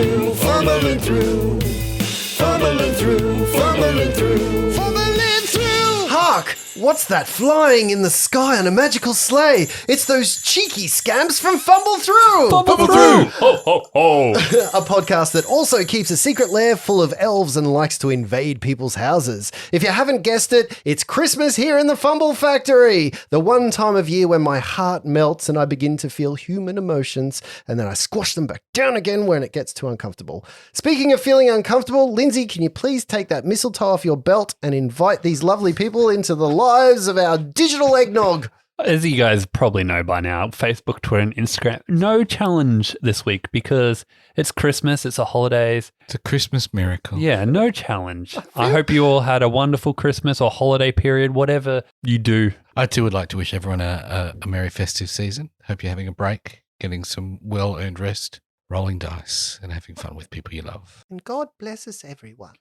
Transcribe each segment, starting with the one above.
through, fumbling through, fumbling through, fumbling through, fumbling through. Hark! What's that flying in the sky on a magical sleigh? It's those cheeky scamps from Fumble Through! Fumble through! Ho, ho, ho! A podcast that also keeps a secret lair full of elves and likes to invade people's houses. If you haven't guessed it, it's Christmas here in the Fumble Factory, the one time of year when my heart melts and I begin to feel human emotions, and then I squash them back down again when it gets too uncomfortable. Speaking of feeling uncomfortable, Lindsay, can you please take that mistletoe off your belt and invite these lovely people into the lives of our digital eggnog? As you guys probably know by now, Facebook, Twitter, and Instagram, no challenge this week because it's Christmas, it's the holidays. It's a Christmas miracle. Yeah, no challenge. I hope you all had a wonderful Christmas or holiday period, whatever you do. I too would like to wish everyone a merry festive season. Hope you're having a break, getting some well-earned rest, rolling dice, and having fun with people you love. And God bless us everyone.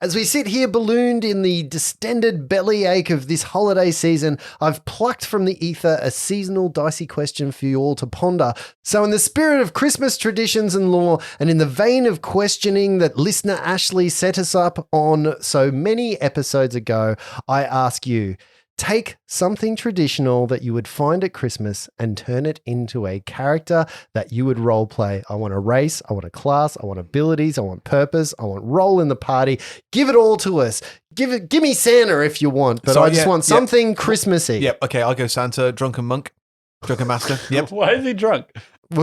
As we sit here ballooned in the distended bellyache of this holiday season, I've plucked from the ether a seasonal dicey question for you all to ponder. So in the spirit of Christmas traditions and lore, and in the vein of questioning that listener Ashley set us up on so many episodes ago, I ask you, take something traditional that you would find at Christmas and turn it into a character that you would role play. I want a race, I want a class, I want abilities, I want purpose, I want role in the party. Give it all to us. Give me Santa if you want, but I just want something Christmassy. Yep, okay, I'll go Santa, drunken monk, drunken master. Yep. Why is he drunk?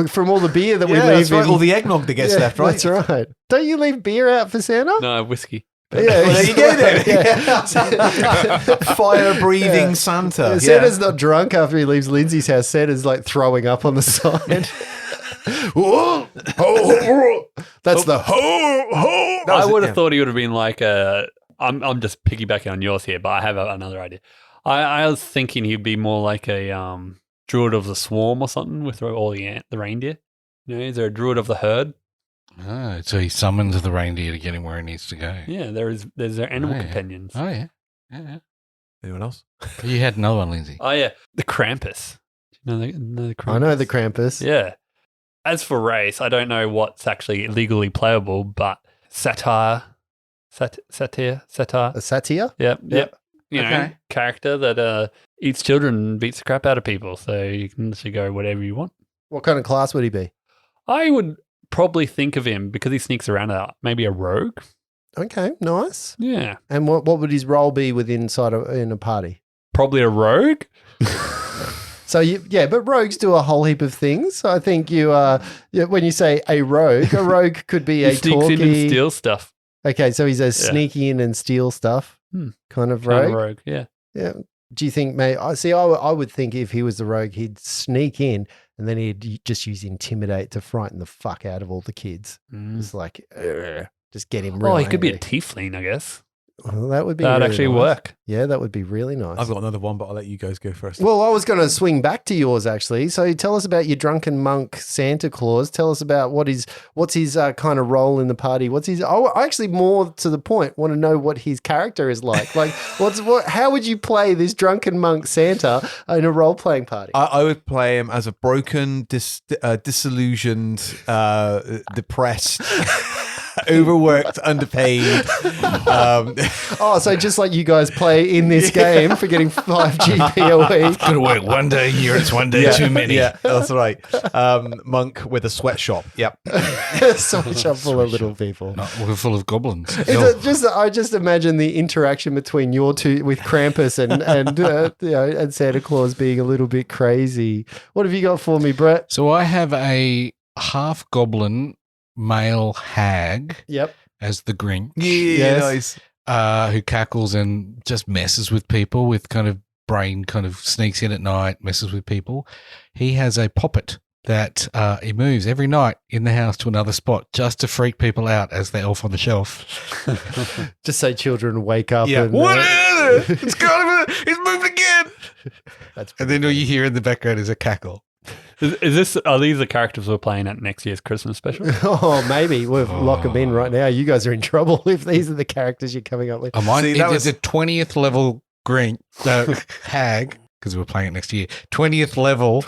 From all the beer that we Yeah, leave that's right, in. all the eggnog that gets left, right? That's right. Don't you leave beer out for Santa? No, whiskey. Yeah, Well, there you go then. Yeah. Fire-breathing Santa. Yeah, Santa's not drunk after he leaves Lindsay's house. Santa's like throwing up on the side. Whoa, ho, ho. That's the ho, ho. I would have thought he would have been like a... I'm just piggybacking on yours here, but I have another idea. I was thinking he'd be more like a druid of the swarm or something with all the reindeer. You know, is there a druid of the herd? Oh, so he summons the reindeer to get him where he needs to go. Yeah, there's their animal Oh, yeah. companions. Oh, yeah. Yeah. Anyone else? You had another one, Lindsay. Oh, yeah. The Krampus. Do you know the Krampus? I know the Krampus. Yeah. As for race, I don't know what's actually legally playable, but satire. A satyr? Yep. You know, Okay. character that eats children and beats the crap out of people. So you can literally go whatever you want. What kind of class would he be? I would probably think of him because he sneaks around maybe a rogue. Okay, nice. Yeah. And what would his role be in a party? Probably a rogue. So but rogues do a whole heap of things. So I think when you say a rogue could be He a sneaks talky. in and steals stuff. Okay, so he's a sneaky in and steal stuff kind of rogue. Kind of rogue, yeah. Yeah. Do you think I would think if he was the rogue, he'd sneak in and then he'd just use intimidate to frighten the fuck out of all the kids. It's like, just get him real He could be a angry. tiefling, I guess. Well, that would be That'd really actually nice. work. Yeah, that would be really nice. I've got another one, but I'll let you guys go first. Well, I was going to swing back to yours actually. So tell us about your drunken monk Santa Claus. Tell us about what's his kind of role in the party. I actually more to the point want to know what his character is like. Like how would you play this drunken monk Santa in a role playing party? I would play him as a broken, disillusioned, depressed, overworked, underpaid. So just like you guys play in this game for getting 5 GP a week. Got to work one day a year. It's one day too many. Yeah, that's right. Monk with a sweatshop. Yep. So shop full of little people. Not full of goblins. I just imagine the interaction between your two with Krampus and Santa Claus being a little bit crazy. What have you got for me, Brett? So I have a half goblin male hag Yep. as the Grinch. Yeah, Yes. nice. Who cackles and just messes with people with kind of brain, kind of sneaks in at night, messes with people. He has a poppet that he moves every night in the house to another spot just to freak people out as they're off on the shelf. Just so children wake up. Yeah. And, What is it? It's got him. He's moved again. That's And then all you hear in the background is a cackle. Are these the characters we're playing at next year's Christmas special? Oh, maybe we'll lock them in right now. You guys are in trouble if these are the characters you're coming up with. I might. See, It that is a 20th level Grinch hag. because we're playing it next year. 20th level.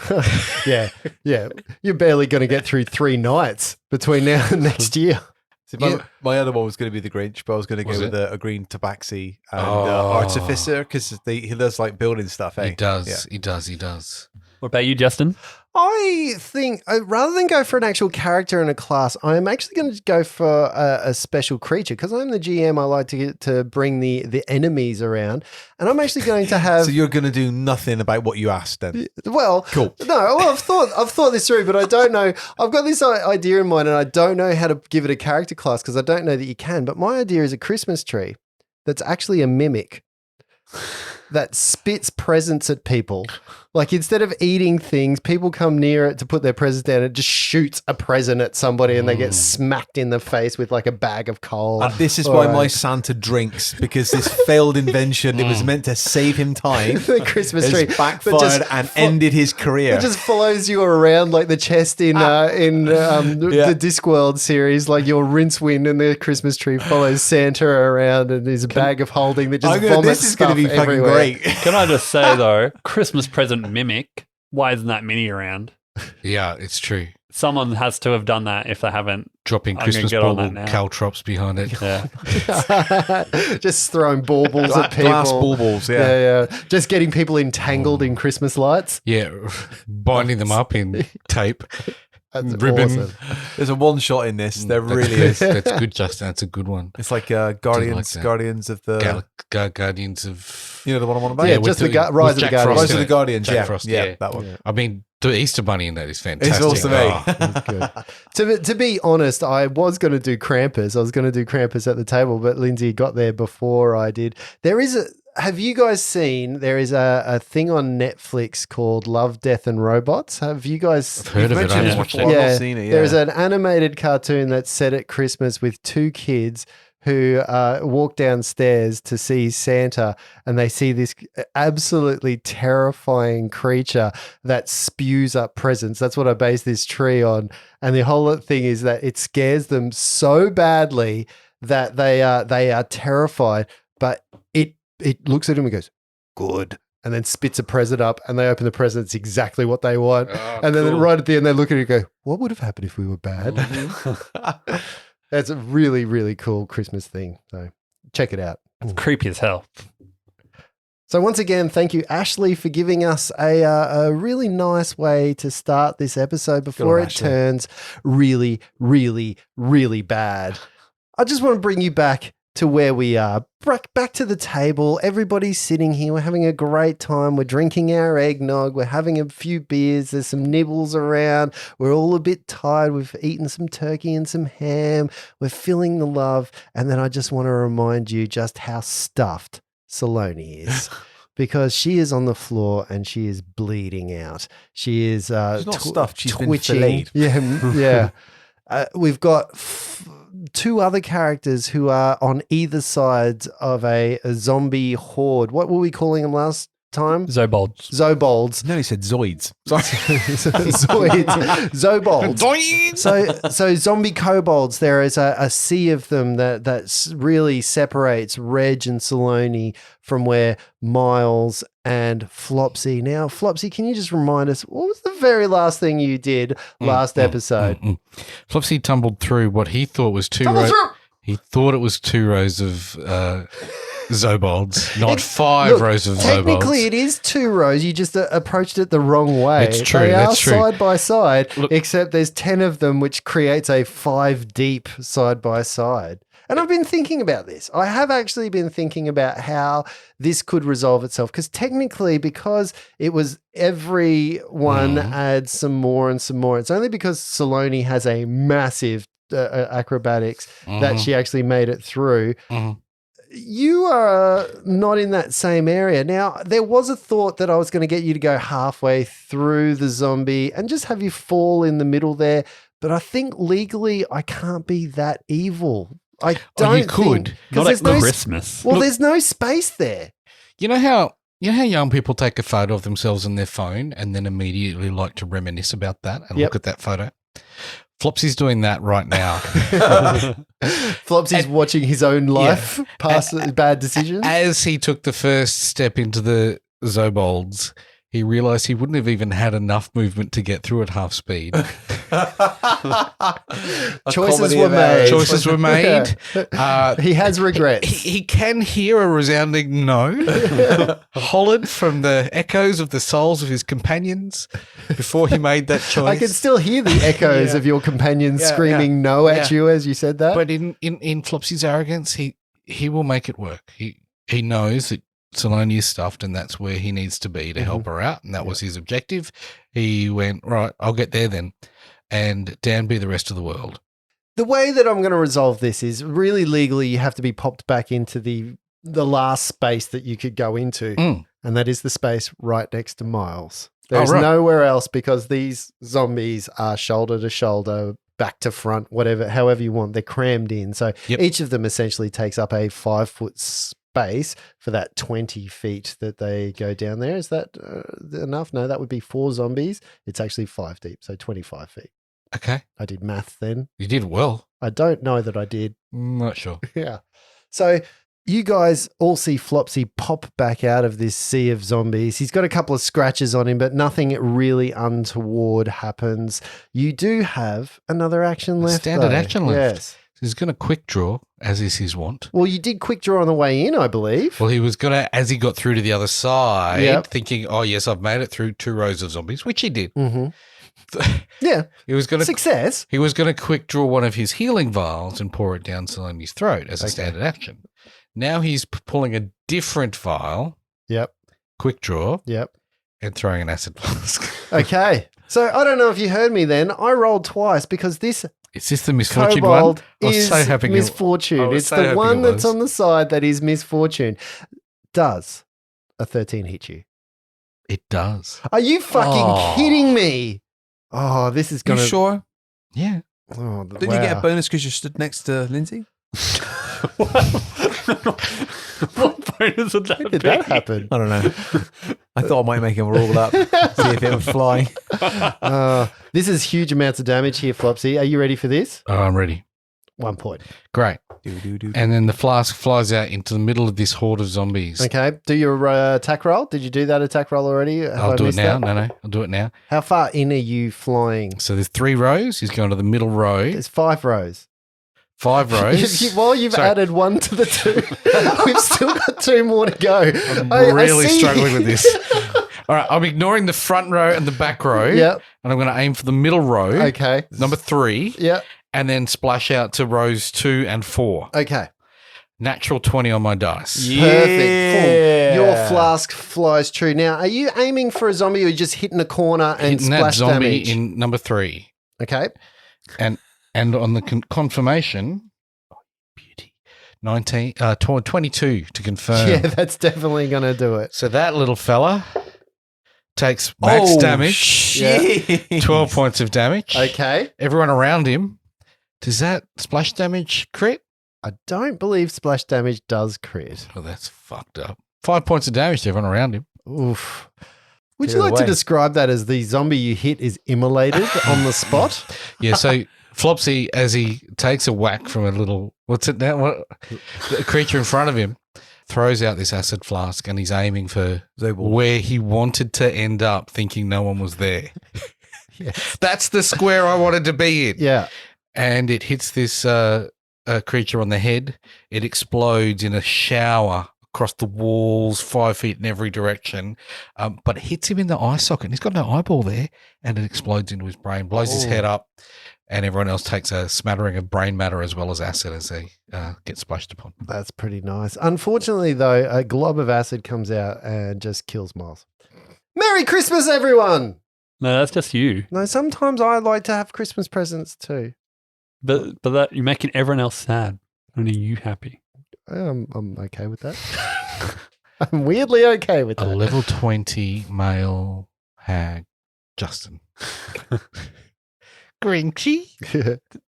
Yeah. You're barely going to get through 3 nights between now and next year. See, my other one was going to be the Grinch, but I was going to go with a green tabaxi and artificer because he does like building stuff. Eh? He does. Yeah. He does. What about you, Justin? I think rather than go for an actual character in a class, I'm actually going to go for a special creature because I'm the GM. I like to bring the enemies around, and I'm actually going to have. So you're going to do nothing about what you asked then? Well, Cool. No, I've thought this through, but I don't know. I've got this idea in mind, and I don't know how to give it a character class because I don't know that you can. But my idea is a Christmas tree that's actually a mimic that spits presents at people. Like instead of eating things, people come near it to put their presents down. It just shoots a present at somebody and they get smacked in the face with like a bag of coal. This is why my Santa drinks, because this failed invention, it was meant to save him time. The Christmas tree It's backfired and ended his career. It just follows you around like the chest in the Discworld series, like your Rincewind and the Christmas tree follows Santa around and his bag of holding that just vomits this is going stuff to be fucking everywhere. great. Can I just say, though, Christmas present mimic, why isn't that mini around? Yeah, it's true. Someone has to have done that if they haven't. Dropping I'm gonna Christmas get on bauble that now. caltrops behind it. Yeah. Just throwing baubles at people. Glass baubles, Yeah. Just getting people entangled in Christmas lights. Yeah, binding them up in tape. That's Ribbon. awesome. There's a one shot in this. There really is. That's good, Justin. That's a good one. It's like that. Guardians of the... Guardians of... You know the one I'm on about? Yeah, with just the with Rise of the Jack Guardians. Frost Rise in of the it. Guardians, Jack Frost, yeah, that one. I mean, the Easter Bunny in that is fantastic. It's awesome, eh? Good. To be honest, I was going to do Krampus. I was going to do Krampus at the table, but Lindsay got there before I did. Have you guys seen, there is a thing on Netflix called Love, Death and Robots? Have you guys... I've heard of it. I haven't watched before. it. I've not seen it, yeah. There's an animated cartoon that's set at Christmas with 2 kids who walk downstairs to see Santa, and they see this absolutely terrifying creature that spews up presents. That's what I base this tree on. And the whole thing is that it scares them so badly that they are terrified, but it looks at him and goes, good. And then spits a present up, and they open the present. It's exactly what they want. Oh, and then cool. right at the end, they look at it and go, what would have happened if we were bad? That's a really, really cool Christmas thing. So check it out. It's creepy as hell. So once again, thank you, Ashley, for giving us a really nice way to start this episode before on, it Ashley. turns really, really, really bad. I just want to bring you back to where we are, back to the table. Everybody's sitting here. We're having a great time. We're drinking our eggnog. We're having a few beers. There's some nibbles around. We're all a bit tired. We've eaten some turkey and some ham. We're feeling the love. And then I just want to remind you just how stuffed Saloni is. Because she is on the floor and she is bleeding out. She is She's not stuffed. She's been twitching. filleted. Yeah. We've got 2 other characters who are on either sides of a zombie horde. What were we calling them last time? Zobolds. Zobolds. No, he said Zoids. Sorry. Zoids. Zobolds. So zombie kobolds, there is a sea of them that really separates Reg and Saloni from where Miles and Flopsy. Now, Flopsy, can you just remind us, what was the very last thing you did last episode? Flopsy tumbled through what he thought was 2 rows. He thought it was 2 rows of Zobolds, not 5 rows of Zobolds. Technically, it is 2 rows. You just approached it the wrong way. It's true, They are that's true. side by side, Look- except there's 10 of them, which creates a 5 deep side by side. And I've been thinking about this. I have actually been thinking about how this could resolve itself. Because technically, because it was everyone adds some more and some more. It's only because Saloni has a massive acrobatics that she actually made it through. You are not in that same area. Now, there was a thought that I was going to get you to go halfway through the zombie and just have you fall in the middle there. But I think legally I can't be that evil. I don't you could. think. 'Cause Not there's at no Christmas. Well, there's no space there. You know how young people take a photo of themselves on their phone and then immediately like to reminisce about that and Yep. look at that photo? Flopsy's doing that right now. Flopsy's watching his own life pass bad decisions. As he took the first step into the Zobolds, he realized he wouldn't have even had enough movement to get through at half speed. Choices were made. Choices were made. He has regrets. He can hear a resounding no, hollered from the echoes of the souls of his companions before he made that choice. I can still hear the echoes of your companions screaming no at you as you said that. But in Flopsy's arrogance, he will make it work. He knows that Saloni is stuffed and that's where he needs to be to help her out, and that was his objective. He went, right, I'll get there then, and down be the rest of the world. The way that I'm going to resolve this is really legally you have to be popped back into the last space that you could go into, and that is the space right next to Miles. There's nowhere else because these zombies are shoulder to shoulder, back to front, whatever, however you want. They're crammed in. So each of them essentially takes up a 5-foot space for that 20 feet that they go down there. Is that enough? No, that would be 4 zombies. It's actually 5 deep, so 25 feet. Okay. I did math then. You did well. I don't know that I did. Not sure. Yeah. So you guys all see Flopsy pop back out of this sea of zombies. He's got a couple of scratches on him, but nothing really untoward happens. You do have another action left. Standard though. action left. Yes. He's going to quick draw, as is his wont. Well, you did quick draw on the way in, I believe. Well, he was going to, as he got through to the other side, Yep. thinking, oh, yes, I've made it through 2 rows of zombies, which he did. Mm-hmm. Yeah. He was going to Success. He was going to quick draw one of his healing vials and pour it down Saloni's throat as a standard action. Now he's pulling a different vial, Yep. quick draw, Yep. and throwing an acid flask. Okay. So I don't know if you heard me then. I rolled twice because this Is this the misfortune kobold one? I was is so happy. misfortune. I was It's so the happy one it that's was. on the side that is misfortune. Does a 13 hit you? It does. Are you fucking Oh. kidding me? Oh, this is You going to... sure? Yeah. Oh, Didn't you get a bonus because you stood next to Lindsay? What bonus would that When did be? that happen? I don't know. I thought I might make him roll up, see if it would fly. This is huge amounts of damage here, Flopsy. Are you ready for this? Oh, I'm ready. 1 point. Great. Do. And then the flask flies out into the middle of this horde of zombies. Okay. Do your attack roll. Did you do that attack roll already? Have I'll I do it missed now. that? No, I'll do it now. How far in are you flying? So there's 3 rows. He's going to the middle row. There's 5 rows. 5 rows. While you've Sorry. added 1 to the 2, we've still got 2 more to go. I'm I really see. struggling with this. All right, I'm ignoring the front row and the back row. Yep. And I'm going to aim for the middle row. Okay. Number 3. Yep. And then splash out to rows 2 and 4. Okay. Natural 20 on my dice. Perfect. Full. Your flask flies true. Now, are you aiming for a zombie or just hitting a corner and Hitting that splash zombie damage? in number 3. Okay. And on the confirmation, beauty, 22 to confirm. Yeah, that's definitely going to do it. So that little fella takes max damage, Shit. 12 points of damage. Okay. Everyone around him, does that splash damage crit? I don't believe splash damage does crit. Oh, that's fucked up. 5 points of damage to everyone around him. Oof. Would Take you it like to away. describe that as the zombie you hit is immolated on the spot? Yeah, so Flopsy, as he takes a whack from a little, what's it now? A creature in front of him, throws out this acid flask and he's aiming for Zobel. where he wanted to end up, thinking no one was there. Yes. That's the square I wanted to be in. Yeah. And it hits this creature on the head. It explodes in a shower across the walls, 5 feet in every direction. But it hits him in the eye socket. And he's got no eyeball there. And it explodes into his brain, blows his head up. And everyone else takes a smattering of brain matter as well as acid as they get splashed upon. That's pretty nice. Unfortunately, though, a glob of acid comes out and just kills Miles. Merry Christmas, everyone! No, that's just you. No, sometimes I like to have Christmas presents too. But that you're making everyone else sad. Only you happy. I'm okay with that. I'm weirdly okay with A that. level 20 male hag, Justin. Grinchy?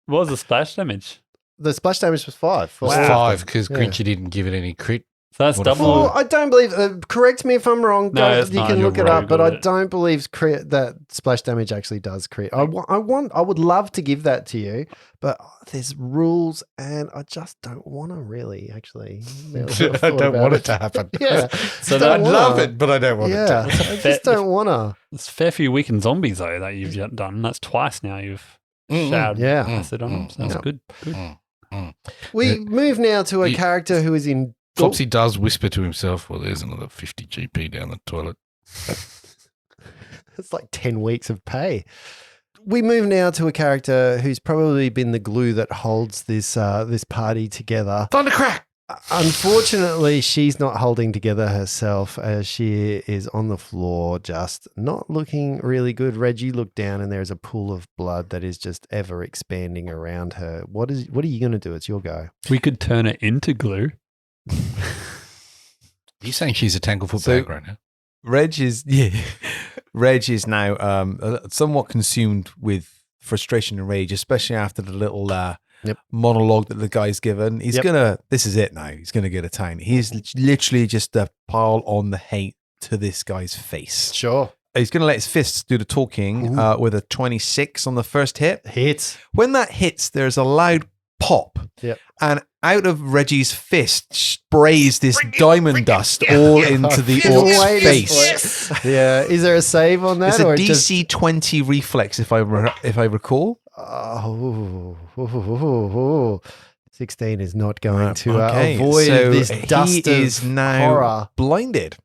What was the splash damage? The splash damage was 5. It was For all of 5 them. because Yeah. Grinchy didn't give it any crit So that's What a double. Well, I don't believe. Correct me if I'm wrong. No, it's you not. can You're look it up, rogue but of I it. don't believe that splash damage actually does crit. I would love to give that to you, but there's rules, and I just don't want to really. Actually, I don't want it to happen. Yeah, So Just don't I'd love wanna. it, but I don't want Yeah, it to. I just don't want to. It's a fair few weakened zombies though that you've done. That's twice now you've showered Yeah. acid on them. So that's Yeah. good. Good. We move now to a you- character who is in. Flopsy does whisper to himself, well, there's another 50 GP down the toilet. It's like 10 weeks of pay. We move now to a character who's probably been the glue that holds this party together. Thundercrack! Unfortunately, she's not holding together herself as she is on the floor, just not looking really good. Reggie, look down and there's a pool of blood that is just ever expanding around her. What are you going to do? It's your go. We could turn it into glue. You're saying she's a Tanglefoot So- bag right now? Reg is now somewhat consumed with frustration and rage, especially after the little monologue that the guy's given. He's this is it now. He's gonna get a town. He's literally just a pile on the hate to this guy's face. Sure. He's gonna let his fists do the talking with a 26 on the first hit. Hits. When that hits, there's a loud pop. Yep. And out of Reggie's fist sprays this diamond dust all into the orc's Wait a face. Yeah. Is there a save on that? It's a or DC 20 reflex, if I recall. Oh, 16 is not going to Okay, avoid so this dust he of is now horror. blinded.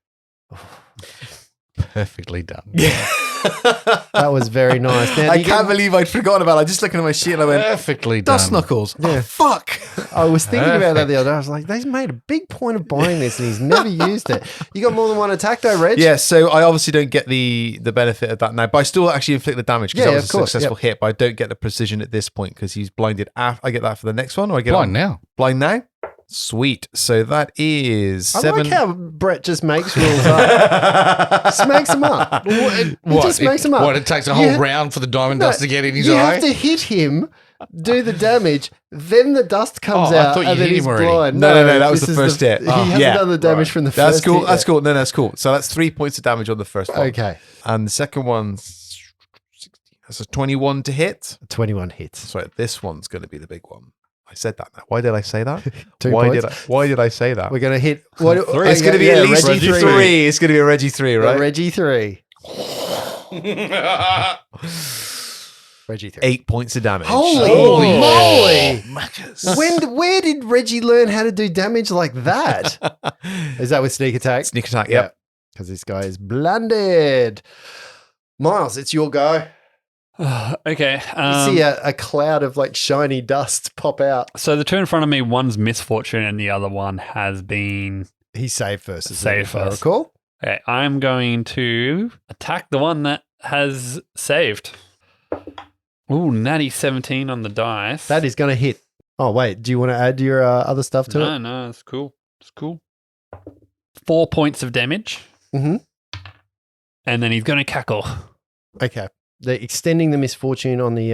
Perfectly done. That was very nice. Now, I can't believe I'd forgotten about it. I just looking at my sheet and I went, Perfectly done. dust knuckles. Yeah. Oh, fuck. I was thinking about that the other day. I was like, they've made a big point of buying this and he's never used it. You got more than one attack though, Reg? Yeah, so I obviously don't get the benefit of that now, but I still actually inflict the damage because Yeah, that was of a course, successful hit, but I don't get the precision at this point because he's blinded. I get that for the next one, or I get Blind on- now. Blind now? Sweet. So that is I 7. like how Brett just makes rules up. Just makes them up. He just makes them up. What, it takes a whole round for the diamond dust to get in his you eye? have to hit him, do the damage, then the dust comes Oh, I out, thought you and then hit he's him already. blind. No, that was this the is first hit. He hasn't Yeah, done the damage from the That's first cool. hit That's yet. cool. No, that's cool. So that's 3 points of damage on the first one. Okay. And the second one's 16. That's a 21 to hit. 21 hits. Sorry, this one's going to be the big one. I said that now. Why did I say that? 2 Why points. did I say that? We're going to hit. What, Three. It's going to be at least Reggie 3. It's going to be a Reggie 3, right? Reggie 3. Reggie 3. 8 points of damage. Holy moly! Muckers. Where did Reggie learn how to do damage like that? Is that with sneak attack? Sneak attack, yep. Because this guy is blinded. Miles, it's your go. Okay. You see a cloud of like shiny dust pop out. So the two in front of me, one's misfortune and the other one has been. He saved first. Saved if I first. recall. Okay, I'm going to attack the one that has saved. Ooh, natty 17 on the dice. That is going to hit. Oh, wait. Do you want to add your other stuff to it? No, it's cool. It's cool. 4 points of damage. Mhm. And then he's going to cackle. Okay. They're extending the misfortune on the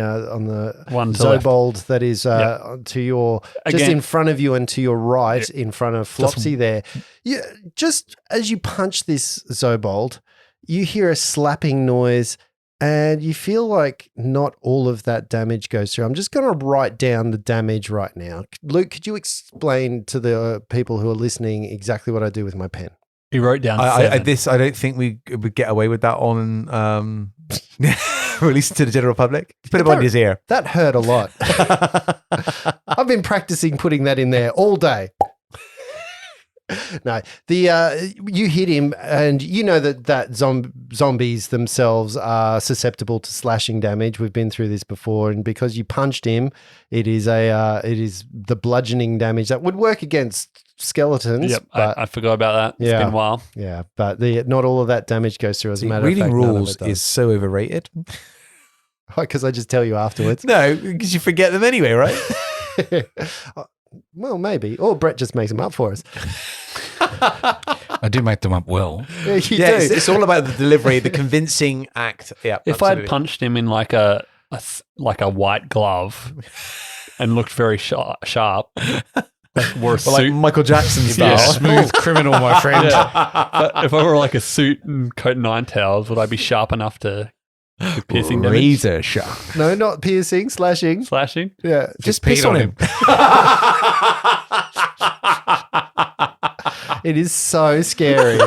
One to left. Zobold that is to your just Again- in front of you and to your right in front of Flopsy there. You, just as you punch this Zobold, you hear a slapping noise and you feel like not all of that damage goes through. I'm just going to write down the damage right now. Luke, could you explain to the people who are listening exactly what I do with my pen? He wrote down I 7. I don't think we would get away with that on releasing to the general public. Put it on his ear. That hurt a lot. I've been practicing putting that in there all day. No, you hit him, and you know that zombies themselves are susceptible to slashing damage. We've been through this before, and because you punched him, it is the bludgeoning damage that would work against skeletons. Yep, but I forgot about that. It's Yeah. been a while. yeah, but not all of that damage goes through. As a matter Reading of fact, rules is so overrated. because I just tell you afterwards. No, because you forget them anyway, right? Well, maybe, or Brett just makes them up for us. I do make them up well. Yeah, you Yeah, do. it's all about the delivery, the convincing act. Yeah, If I'd absolutely. punched him in like a white glove and looked very sharp, Wore a But like suit. Michael Jackson Yeah, style. smooth criminal, my friend. But if I wore like a suit and coat and nine tails, would I be sharp enough to do piercing damage? Razor sharp. No, not piercing, slashing. Slashing? Yeah. Just peed piss on on him. It is so scary.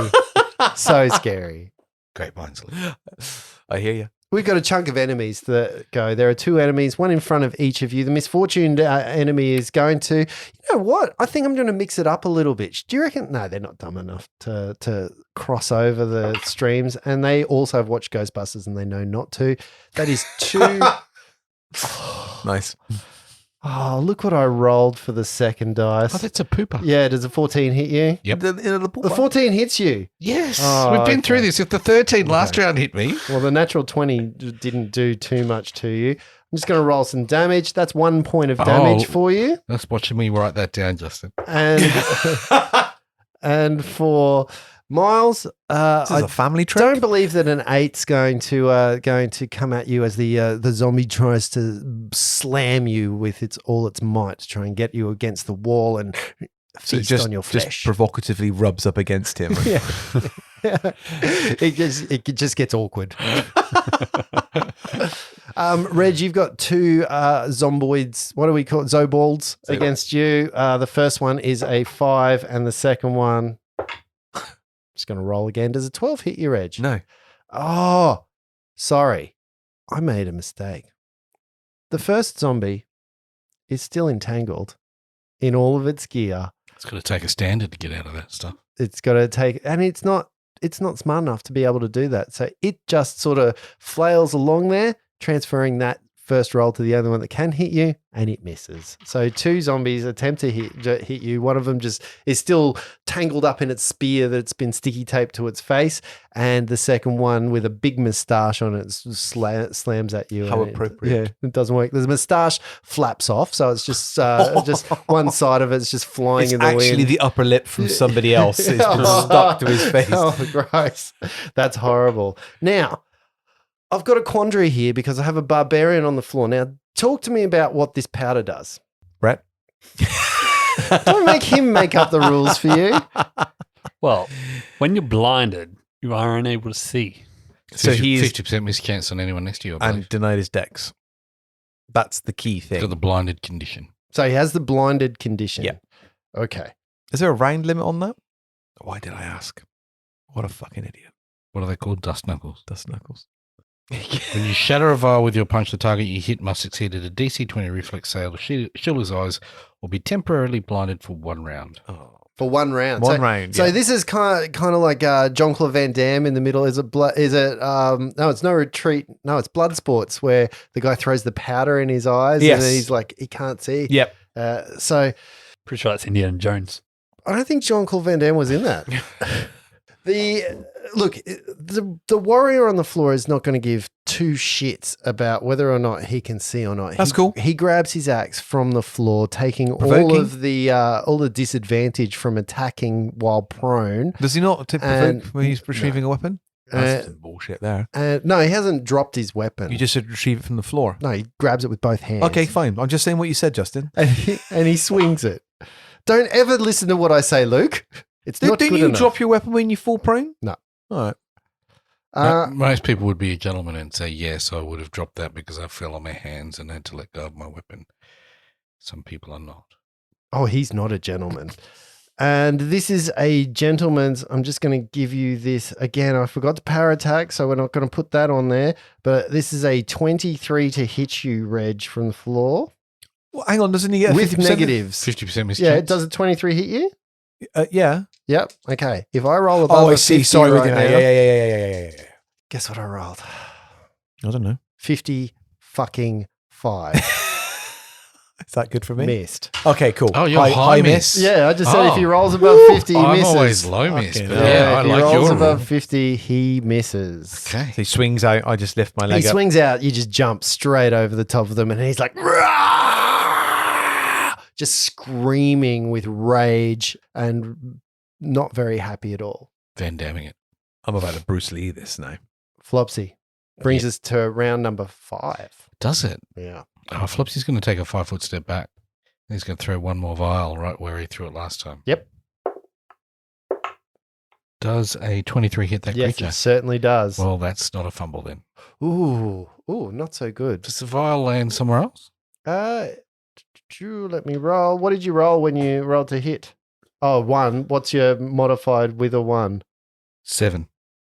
So scary. Great minds live. I hear you. We've got a chunk of enemies that go. There are 2 enemies, one in front of each of you. The misfortuned enemy is going to, you know what? I think I'm going to mix it up a little bit. Do you reckon? No, they're not dumb enough to cross over the streams. And they also have watched Ghostbusters and they know not to. That is 2. Nice. Oh, look what I rolled for the second dice. Oh, that's a pooper. Yeah, does a 14 hit you? Yep. The 14 hits you. Yes. Oh, We've been through okay. this. If the 13 last round hit me, Well, the natural 20 didn't do too much to you. I'm just going to roll some damage. That's 1 point of damage for you. that's watching me write that down, Justin. And and for Miles, This is I a family trick. don't believe that an 8's going to come at you as the zombie tries to slam you with all its might to try and get you against the wall and So it feast on your just flesh. provocatively rubs up against him. Yeah. It just gets awkward. Reg, you've got 2 zomboids. What do we call it? Zobalds against you. The first one is a 5, and the second one. Just going to roll again. Does a 12 hit you, Reg? No. Oh, sorry. I made a mistake. The first zombie is still entangled in all of its gear. It's got to take a standard to get out of that stuff. It's got to take, and it's not smart enough to be able to do that. So it just sort of flails along there, transferring that first roll to the other one that can hit you, and it misses. So 2 zombies attempt to hit you. One of them just is still tangled up in its spear that's been sticky taped to its face, and the second one with a big moustache on it slams at you. How and appropriate. It doesn't work. The moustache flaps off, so it's just just one side of it's just flying It's in the wind. actually the upper lip from somebody else. It's been stuck to his face. Oh, gross. That's horrible. Now, I've got a quandary here because I have a barbarian on the floor. Now, talk to me about what this powder does. Brett? Don't make him make up the rules for you. Well, when you're blinded, you are unable to see. So he's 50% mischance on anyone next to you, I believe. and denied his dex. That's the key He's got thing. the blinded condition. So he has the blinded condition. Yeah. Okay. Is there a round limit on that? Why did I ask? What a fucking idiot. What are they called? Dust knuckles. Dust knuckles. When you shatter a vial with your punch, the target you hit must succeed at a DC 20 reflex save to shield his eyes or be temporarily blinded for 1 round. Oh. For 1 round. One round. So yeah. this is kind of like Jean-Claude Van Damme in the middle. Is it? No, it's No Retreat. No, it's Blood Sports where the guy throws the powder in his eyes Yes. and then he's like he can't see. Yep. So Pretty sure that's Indiana Jones. I don't think Jean-Claude Van Damme was in that. The warrior on the floor is not going to give 2 shits about whether or not he can see or not. That's cool. He grabs his axe from the floor, taking all Provoking? of the disadvantage from attacking while prone. Does he not tip And- provoke when he's retrieving a weapon? That's Uh, some bullshit there. No, he hasn't dropped his weapon. You just said retrieve it from the floor. No, he grabs it with both hands. Okay, fine. I'm just saying what you said, Justin. and he swings it. Don't ever listen to what I say, Luke. It's not Didn't good you enough. drop your weapon when you fall prone? No. All right. Most people would be a gentleman and say, yes, I would have dropped that because I fell on my hands and had to let go of my weapon. Some people are not. Oh, he's not a gentleman. And this is a gentleman's. I'm just going to give you this again. I forgot the power attack, so we're not going to put that on there. But this is a 23 to hit you, Reg, from the floor Well, hang on. Doesn't he get with 50%? negatives. 50% mischance. Yeah, does a 23 hit you? Yeah. Yep. Okay. If I roll above Oh, I a see. 50 Sorry. right Yeah, now, yeah. guess what I rolled? I don't know. 50 fucking 5. Is that good for me? Missed. Okay, cool. Oh, you're high miss. Yeah, I just said if he Oh. rolls above 50, he I'm misses. always low miss, Fucking but hell. yeah, I if he like rolls your above rule. 50, he misses. Okay. So he swings out. I just lift my He leg up. swings out, you just jump straight over the top of them, and he's like, "Rah!" Just screaming with rage and not very happy at all. Van Damming it. I'm about to Bruce Lee this now. Flopsy brings us to round number 5. Does it? Yeah. Oh, Flopsy's going to take a 5-foot step back. He's going to throw one more vial right where he threw it last time. Yep. Does a 23 hit that Yes, creature? it certainly does. Well, that's not a fumble then. Ooh, not so good. Does the vial land somewhere else? Let me roll. What did you roll when you rolled to hit? Oh, 1. What's your modified with a 1? 7.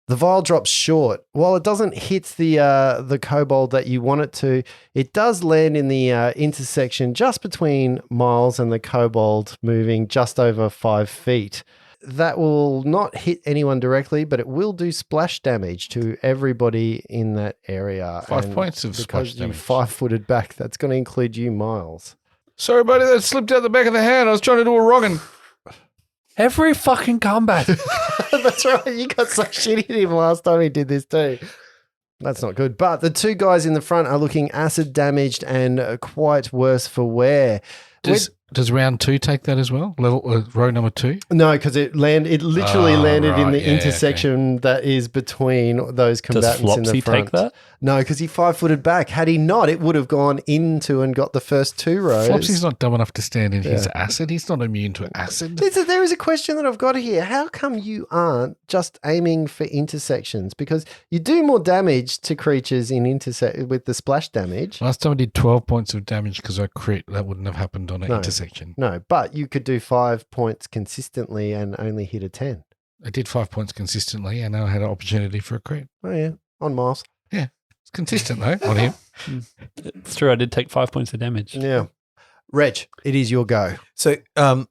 The vial drops short. While it doesn't hit the kobold that you want it to, it does land in the intersection just between Miles and the kobold, moving just over 5 feet. That will not hit anyone directly, but it will do splash damage to everybody in that area. 5 points of splash Because you damage. 5-footed back, that's going to include you, Miles. Sorry, buddy, that slipped out the back of the hand. I was trying to do a wroggin'. Every fucking combat. That's right. You got so shitty at him last time he did this too. That's not good. But the two guys in the front are looking acid damaged and quite worse for wear. Does round 2 take that as well? Row number 2? No, because it literally Oh, landed in right. the Yeah, intersection that is between those Does combatants in the Flopsy front. take that? No, because he 5-footed back. Had he not, it would have gone into and got the first 2 rows. Flopsy's not dumb enough to stand in his acid. He's not immune to acid. There is a question that I've got here. How come you aren't just aiming for intersections? Because you do more damage to creatures in with the splash damage. Last time I did 12 points of damage because I crit. That wouldn't have happened on an intersection. No, but you could do 5 points consistently and only hit a 10. I did 5 points consistently and I had an opportunity for a crit. Oh, yeah. On Miles. Yeah. It's consistent though on him. It's true. I did take 5 points of damage. Yeah. Reg, it is your go. So,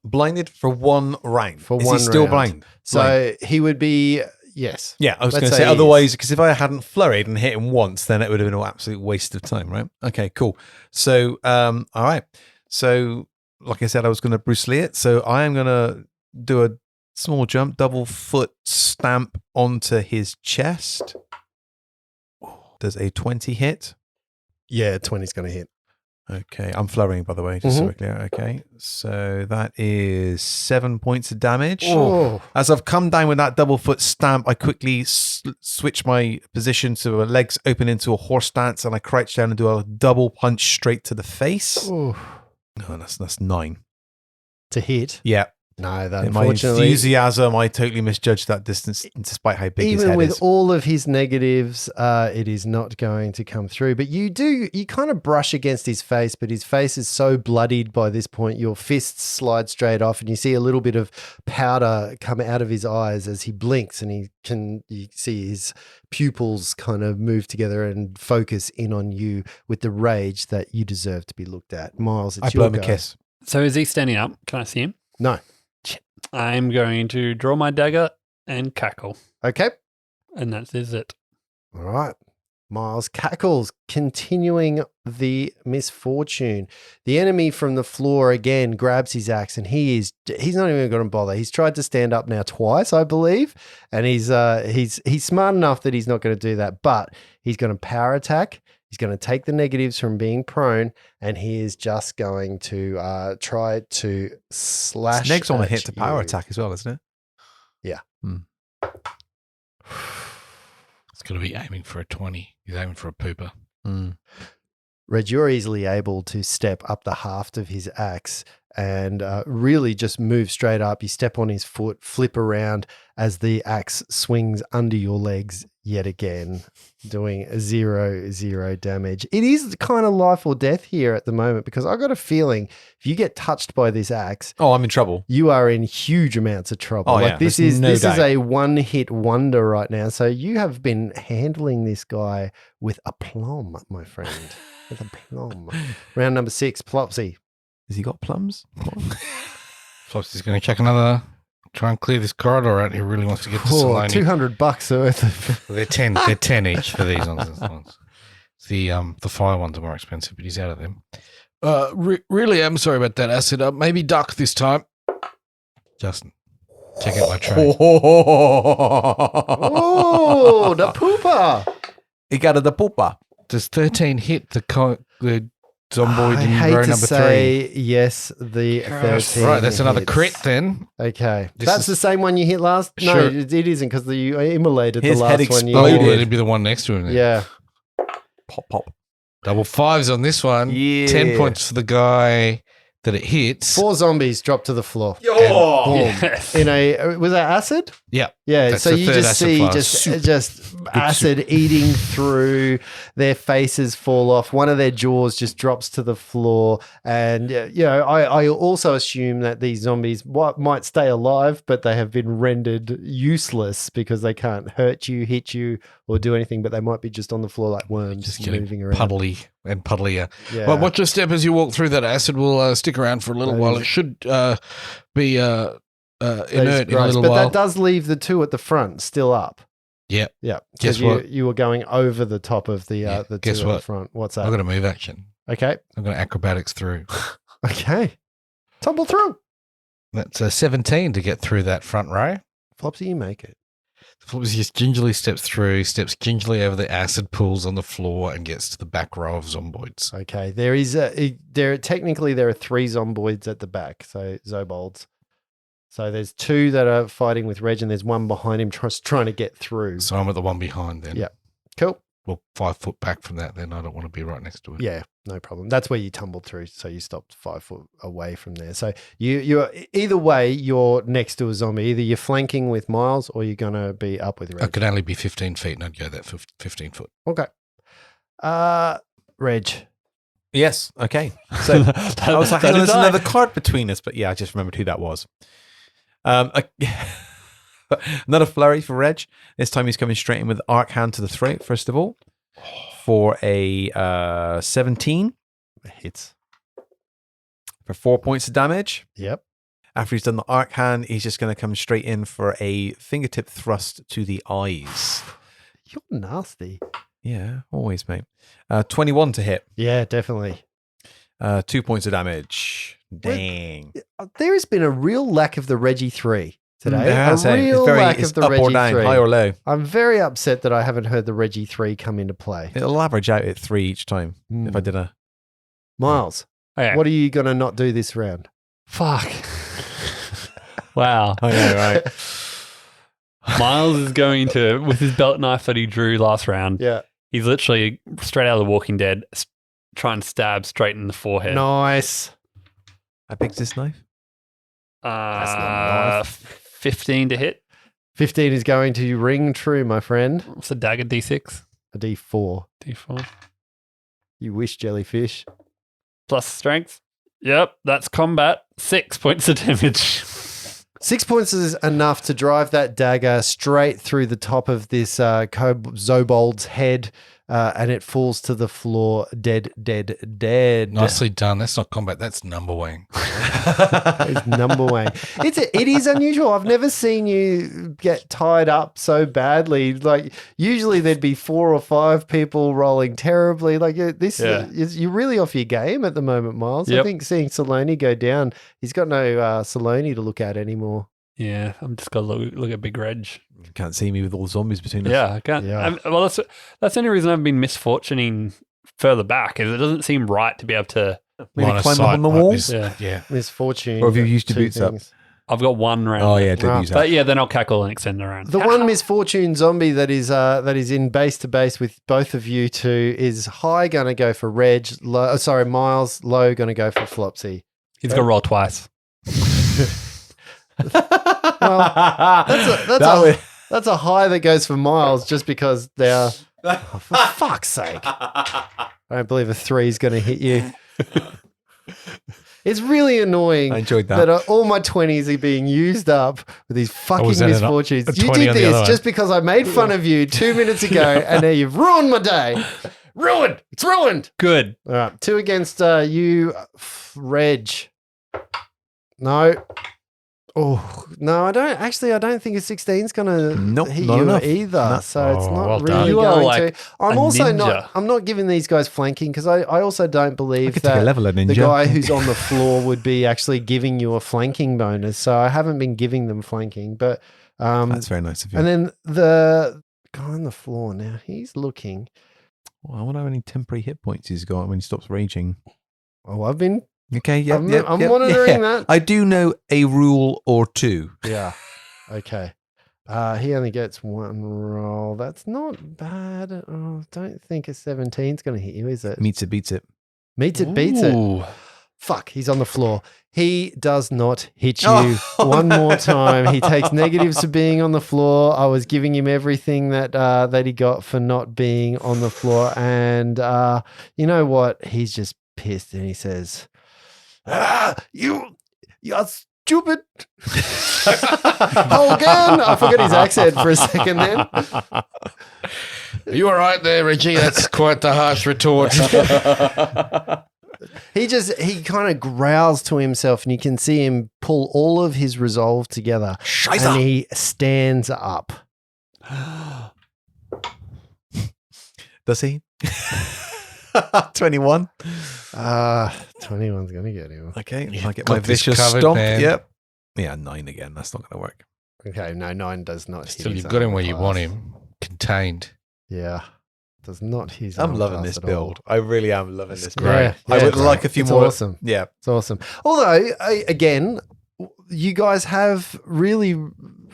blinded for 1 round. For is 1 he still round. blind? So he would be, yes. Yeah, I was Let's going to say say he otherwise, because if I hadn't flurried and hit him once, then it would have been an absolute waste of time, right? Okay, cool. So, all right. So, like I said, I was going to Bruce Lee it. So I am going to do a small jump, double foot stamp onto his chest. Does a 20 hit? Yeah, 20's going to hit. Okay, I'm flurrying, by the way, just so we're clear. Okay, so that is 7 points of damage. Oh. As I've come down with that double foot stamp, I quickly switch my position so my legs open into a horse stance, and I crouch down and do a double punch straight to the face. Oh. No, that's 9. To hit? Yeah. No, that In my unfortunately. enthusiasm, I totally misjudged that distance, despite how big his Even head with is. all of his negatives, it is not going to come through. But you kind of brush against his face, but his face is so bloodied by this point, your fists slide straight off, and you see a little bit of powder come out of his eyes as he blinks, and you see his pupils kind of move together and focus in on you with the rage that you deserve to be looked at. Miles, it's I blow your him a go. kiss. So is he standing up? Can I see him? No. I'm going to draw my dagger and cackle. Okay. And that is it. All right. Miles cackles, continuing the misfortune. The enemy from the floor again grabs his axe, and he's not even going to bother. He's tried to stand up now twice, I believe, and he's smart enough that he's not going to do that. But he's going to power attack. He's going to take the negatives from being prone, and he is just going to try to slash. Next on a at hit to power you. attack as well, isn't it? Yeah. It's going to be aiming for a 20. He's aiming for a pooper. Reg, you're easily able to step up the haft of his axe and really just move straight up. You step on his foot, flip around as the axe swings under your legs yet again, doing 0 damage. It is kind of life or death here at the moment, because I've got a feeling if you get touched by this axe, Oh, I'm in trouble. you are in huge amounts of trouble. Oh, like yeah, this there's is no this is doubt. a one-hit wonder right now. So you have been handling this guy with aplomb, my friend. With aplomb. Round number 6, Plopsy. Has he got plums? Flopsy's going to check another. Try and clear this corridor out. He really wants to get to Oh, Saloni. $200 worth of. They're 10. They're 10 each for these ones. The fire ones are more expensive, but he's out of them. Really, I'm sorry about that acid. Maybe duck this time. Justin, check out my tray. Oh, the pooper. He got the pooper. Does 13 hit the zomboid I in hate row to number say yes, the 13. Right, that's another hits. crit then. Okay. This That's is- the same one you hit last? No, Sure. it isn't, because you immolated His the head last one you Oh, exploded. hit. it'd be the one next to him then. Yeah. Pop, pop. Double 5s on this one. Yeah. 10 points for the guy that it hits. 4 zombies drop to the floor. Oh, Boom. Yes. In a was that acid? Yeah. Yeah, That's so the you third just acid see flask. just acid eating through their faces, fall off. One of their jaws just drops to the floor, and I also assume that these zombies might stay alive, but they have been rendered useless because they can't hurt you, hit you, or do anything. But they might be just on the floor like worms, Just moving getting around. puddly and puddlier. Yeah. Well, watch your step as you walk through that acid. Will stick around for a little That while. is- It should be That is inert in a gross. little but while. that does leave the 2 at the front still up. Yeah. Yeah, Guess because what? you were going over the top of the Yeah, the 2 guess at the what? front. What's I've that? got a move action. Okay, I'm going to acrobatics through. okay, tumble through. That's a 17 to get through that front row. Flopsy, you make it. Flopsy just gingerly steps through, steps gingerly over the acid pools on the floor, and gets to the back row of zomboids. Okay, there are 3 zomboids at the back, so zobolds. So there's 2 that are fighting with Reg, and there's one behind him trying to get through. So I'm at the one behind then. Yeah. Cool. Well, 5 foot back from that, then I don't want to be right next to it. Yeah, no problem. That's where you tumbled through, so you stopped 5 foot away from there. So you're either way, you're next to a zombie. Either you're flanking with Miles, or you're gonna be up with I Reg. could only be 15 feet, and I'd go that for 15 foot. Okay. Reg. yes. Okay. So I was like, that hang on, is there's I. another card between us, but yeah, I just remembered who that was. Another flurry for Reg. This time he's coming straight in with Arc Hand to the throat, first of all, for a 17 Hits. for 4 points of damage. Yep. After he's done the Arc Hand, he's just going to come straight in for a fingertip thrust to the eyes. You're nasty. Yeah, always, mate. 21 to hit. Yeah, definitely. 2 points of damage. Dang. There has been a real lack of the Reggie 3 today. There has, a eh? real lack it's of the up Reggie or down, 3. high or low. I'm very upset that I haven't heard the Reggie 3 come into play. It'll average out at 3 each time if I did a. Miles, Okay. what are you going to not do this round? Fuck. Wow. I know, right? Miles is going to, with his belt knife that he drew last round, Yeah. he's literally straight out of The Walking Dead, trying to stab straight in the forehead. Nice. How big's this knife? That's not a knife. 15 to hit. 15 is going to ring true, my friend. What's a dagger? D6? A D4. D4. You wish, jellyfish. Plus strength. Yep, that's combat. 6 points of damage. 6 points is enough to drive that dagger straight through the top of this Zobold's head, and it falls to the floor, dead. Nicely done. That's not combat. That's number wang. It's number one. It is unusual. I've never seen you get tied up so badly. Like usually there'd be 4 or 5 people rolling terribly. Like this, Yeah. you're really off your game at the moment, Miles. I Yep. think seeing Saloni go down, he's got no Saloni to look at anymore. Yeah, I'm just going to look at Big Reg. You can't see me with all the zombies between us. Yeah, I can't. Yeah. Well, that's the only reason I've been misfortuning further back is it doesn't seem right to be able to. Maybe Line of climb up sight on the like walls? this. Yeah. Yeah. Misfortune. Or have you used your 2 boots up? things. I've got one round. Oh, yeah, did Right. use that. But yeah, then I'll cackle and extend the round. The one misfortune zombie that is in base to base with both of you two is high going to go for Reg. Miles. Low going to go for Flopsy. He's got to roll twice. Well, that's a high that goes for Miles just because they are. Oh, for fuck's sake! I don't believe a 3 is going to hit you. It's really annoying. I enjoyed that. All my 20s are being used up with these fucking was at misfortunes. a You 20 did on the this other just because I made fun of you 2 minutes ago, and now you've ruined my day. Ruined. It's ruined. Good. All right, 2 against you, Reg. No. Oh no, I don't think a 16 is going to Nope, hit not you enough. either. No. So it's Oh, not well really done. You are going like to. I'm a also ninja. I'm not giving these guys flanking because I also don't I believe could take a that level of ninja. the guy who's on the floor would be actually giving you a flanking bonus. So I haven't been giving them flanking, but That's very nice of you. and then the guy on the floor now he's looking. Well, I wonder how many temporary hit points he's got when he stops raging. Oh, I've been. Okay, yeah, I'm monitoring that. I do know a rule or two. Yeah. Okay. He only gets 1 roll. That's not bad. Oh, don't think a 17 is going to hit you, is it? Meets it, beats it. Meets it, beats it. Ooh. Fuck, he's on the floor. He does not hit you one more time. He takes negatives for being on the floor. I was giving him everything that he got for not being on the floor. And you know what? He's just pissed and he says, you're stupid. Hogan. I forgot his accent for a second then. Are you all right there, Reggie? That's quite the harsh retort. He kind of growls to himself and you can see him pull all of his resolve together. Scheiße. And he stands up. Does he? 21. 21's going to get him. Okay. You've I get got my this vicious covered, stomp. man. Yep. Yeah, 9 again. That's not going to work. Okay, no, 9 does not hit. Still, his you've got him armor where you class. want him, contained. Yeah, does not his. I'm armor loving class this at all. build. I really am loving this build. great. I would yeah. like a few It's more. Awesome. Yeah. It's awesome. Although, again, you guys have really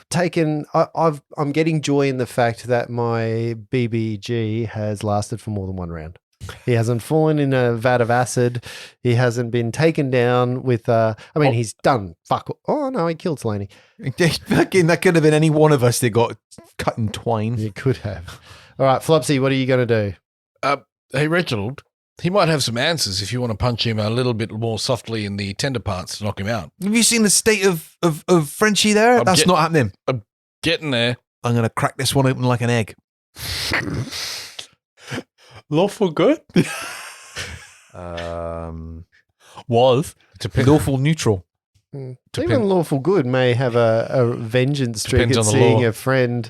taken. I'm getting joy in the fact that my BBG has lasted for more than one round. He hasn't fallen in a vat of acid. He hasn't been taken down with. He's done. Fuck. Oh no, he killed Slaney. Fucking, that could have been any one of us that got cut in twine. You could have. All right, Flopsy, what are you going to do? Hey, Reginald, he might have some answers if you want to punch him a little bit more softly in the tender parts to knock him out. Have you seen the state of Frenchie there? I'm That's get- not happening. Getting there. I'm going to crack this one open like an egg. Lawful good? Was. Lawful neutral. Even lawful good may have a vengeance streak Depends at on the seeing law. a friend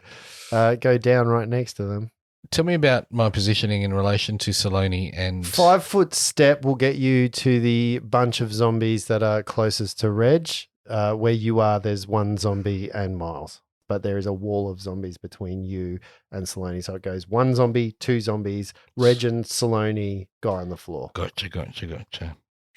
go down right next to them. Tell me about my positioning in relation to Saloni and 5 foot step will get you to the bunch of zombies that are closest to Reg. Where you are, there's one zombie and Miles, but there is a wall of zombies between you and Saloni. So it goes 1 zombie, 2 zombies, Reg and Saloni, guy on the floor. Gotcha.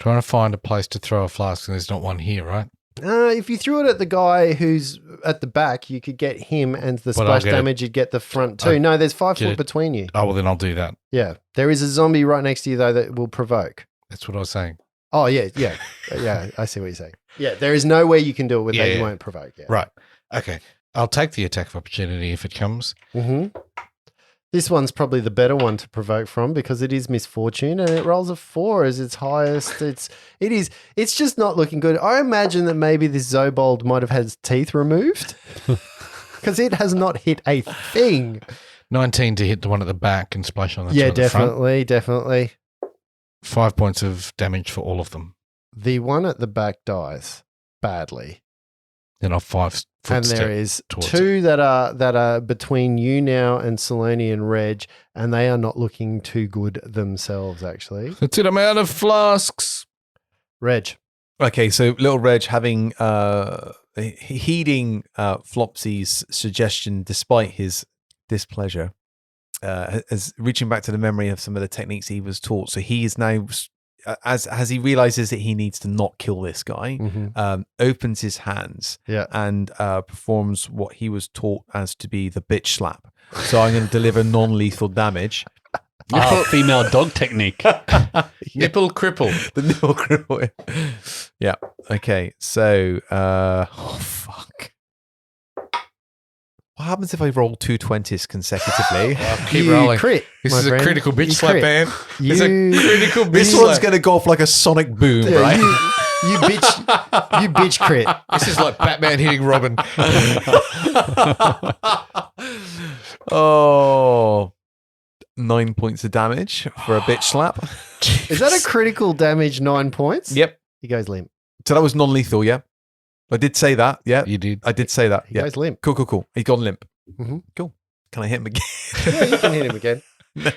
Trying to find a place to throw a flask, and there's not one here, right? If you threw it at the guy who's at the back, you could get him, and the But I'll splash get it. damage, you'd get the front too. I'll No, there's 5 get foot it. between you. Oh, well, then I'll do that. Yeah. There is a zombie right next to you, though, that will provoke. That's what I was saying. Oh, yeah. Yeah, I see what you're saying. Yeah, there is no way you can do it with that. Yeah. You won't provoke. Yeah. Right. Okay. I'll take the attack of opportunity if it comes. Mm-hmm. This one's probably the better one to provoke from because it is misfortune and it rolls a 4 as its highest. It's just not looking good. I imagine that maybe this Zobold might have had its teeth removed because it has not hit a thing. 19 to hit the one at the back and splash on the at the front. Definitely. 5 points of damage for all of them. The one at the back dies badly. Then I'll 5 foot And step there is towards 2 that are between you now and Saloni and Reg, and they are not looking too good themselves, actually. That's it. I'm out of flasks. Reg. Okay, so little Reg having heeding Flopsy's suggestion despite his displeasure, as reaching back to the memory of some of the techniques he was taught. So he is now, as he realizes that he needs to not kill this guy, opens his hands and performs what he was taught as to be the bitch slap. So I'm going to deliver non-lethal damage. Female dog technique. Nipple cripple. The nipple cripple. Yeah. Okay. So, oh fuck. What happens if I roll 2 20s consecutively? Keep You rolling. crit, This my is friend. a critical bitch You slap, crit. man. It's a You- critical bitch This slap. one's going to go off like a sonic boom, Yeah, right? you bitch crit. This is like Batman hitting Robin. Oh, 9 points of damage for a bitch slap. Is that a critical damage 9 points? Yep. He goes limp. So that was non-lethal, yeah? I did say that, yeah. You did. I did say that, He yeah. goes limp. Cool. He's gone limp. Mhm. Cool. Can I hit him again? Yeah, you can hit him again. No.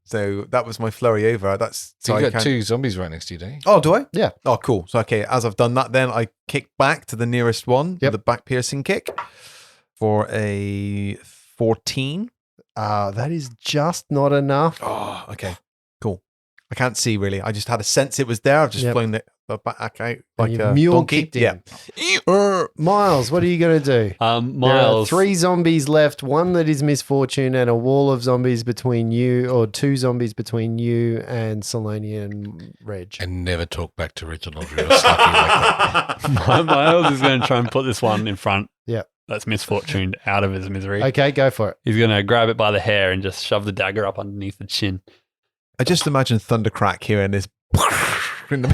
So that was my flurry over. That's So I you got can't- 2 zombies right next to you, do you? Oh, do I? Yeah. Oh, cool. So, okay, as I've done that, then I kick back to the nearest one, Yep. the back piercing kick for a 14. That is just not enough. Oh, okay, cool. I can't see really. I just had a sense it was there. I've just Yep. flown it Okay, And like your a mule donkey. kicked him. Miles, what are you going to do? There are Miles. 3 zombies left, 1 that is misfortune, and a wall of zombies between you, or 2 zombies between you and Saloni and Reg. And never talk back to Reginald real sloppy like that. Miles is going to try and put this one in front. Yep. That's misfortune out of his misery. Okay, go for it. He's going to grab it by the hair and just shove the dagger up underneath the chin. I just imagine Thundercrack hearing this from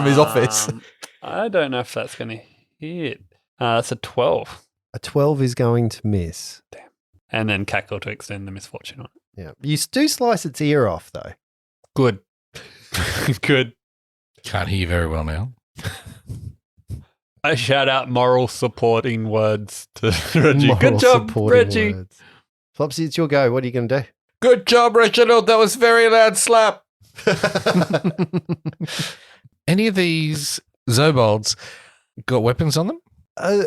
his office. I don't know if that's going to hit. That's a 12. A 12 is going to miss. And then cackle to extend the misfortune on it. Yeah. You do slice its ear off, though. Good. Good. Can't hear you very well now. I shout out moral supporting words to Reggie. Moral Good job, supporting Reggie. words. Flopsy, it's your go. What are you going to do? Good job, Reginald. That was very loud slap. Any of these Zobolds got weapons on them?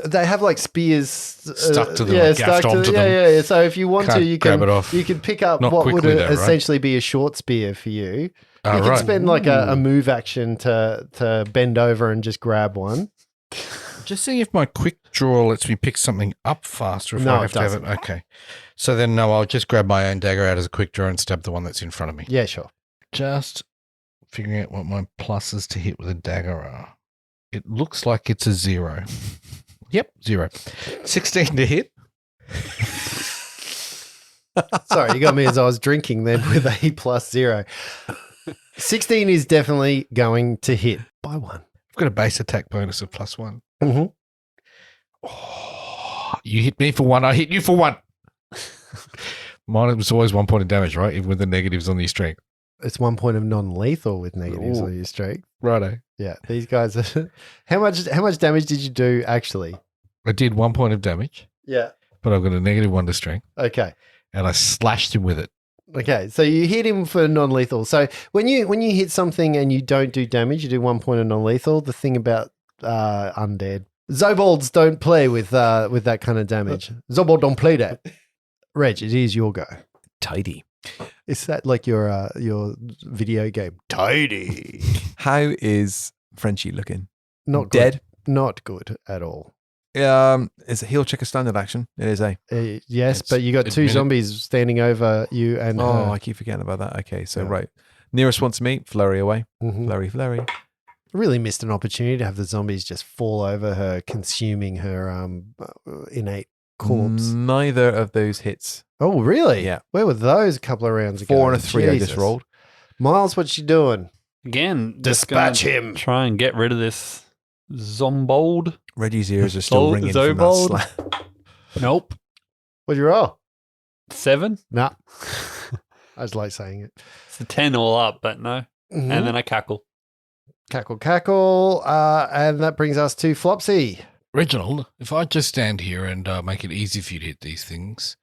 They have like spears Stuck to them, yeah, like, stuck gaffed to onto yeah, them. yeah. So if you want Can't to, you grab can it off. You can pick up Not what would quickly though, right? essentially be a short spear for you. You can Right. spend like a move action to bend over and just grab one. Just seeing if my quick draw lets me pick something up faster. If No, I it have to have it. Okay. So then, no, I'll just grab my own dagger out as a quick draw and stab the one that's in front of me. Yeah, sure. Just figuring out what my pluses to hit with a dagger are. It looks like it's a 0. Yep, 0. 16 to hit. Sorry, you got me as I was drinking then with a plus 0. 16 is definitely going to hit by 1. I've got a base attack bonus of +1. Mm-hmm. Oh, you hit me for 1, I hit you for 1. Mine was always 1 point of damage, right? Even with the negatives on your strength. It's 1 point of non-lethal with negatives Ooh. on your strength. Righto. Yeah, these guys are... How much damage did you do actually? I did 1 point of damage, Yeah. but I've got a -1 to strength, Okay. and I slashed him with it. Okay, so you hit him for non-lethal. So when you hit something and you don't do damage, you do 1 point of non-lethal. The thing about undead Zobolds don't play with that kind of damage. Zobold don't play that. Reg, it is your go. Tidy. Is that like your video game? Tidy. How is Frenchie looking? Not Dead? Good. Not good at all. Is a heal check a standard action? It is a. Yes, It's but you got 2 admitted. zombies standing over you and Oh, her. I keep forgetting about that. Okay, so Yeah. right. Nearest one to me, flurry away. Mhm. Flurry. Really missed an opportunity to have the zombies just fall over her, consuming her innate corpse. Neither of those hits. Oh, really? Yeah. Where were those a couple of rounds ago? 4 and a 3 I Jesus. just rolled. Miles, what you doing? Again, just gonna Dispatch him. Try and get rid of this Zombold. Reggie's ears are still ringing from that Zobold? slap. Nope. What'd you roll? 7. Nah. I just like saying it. It's a 10 all up, but no. Mhm. And then I cackle. Cackle. And that brings us to Flopsy. Reginald, if I just stand here and make it easy for you to hit these things,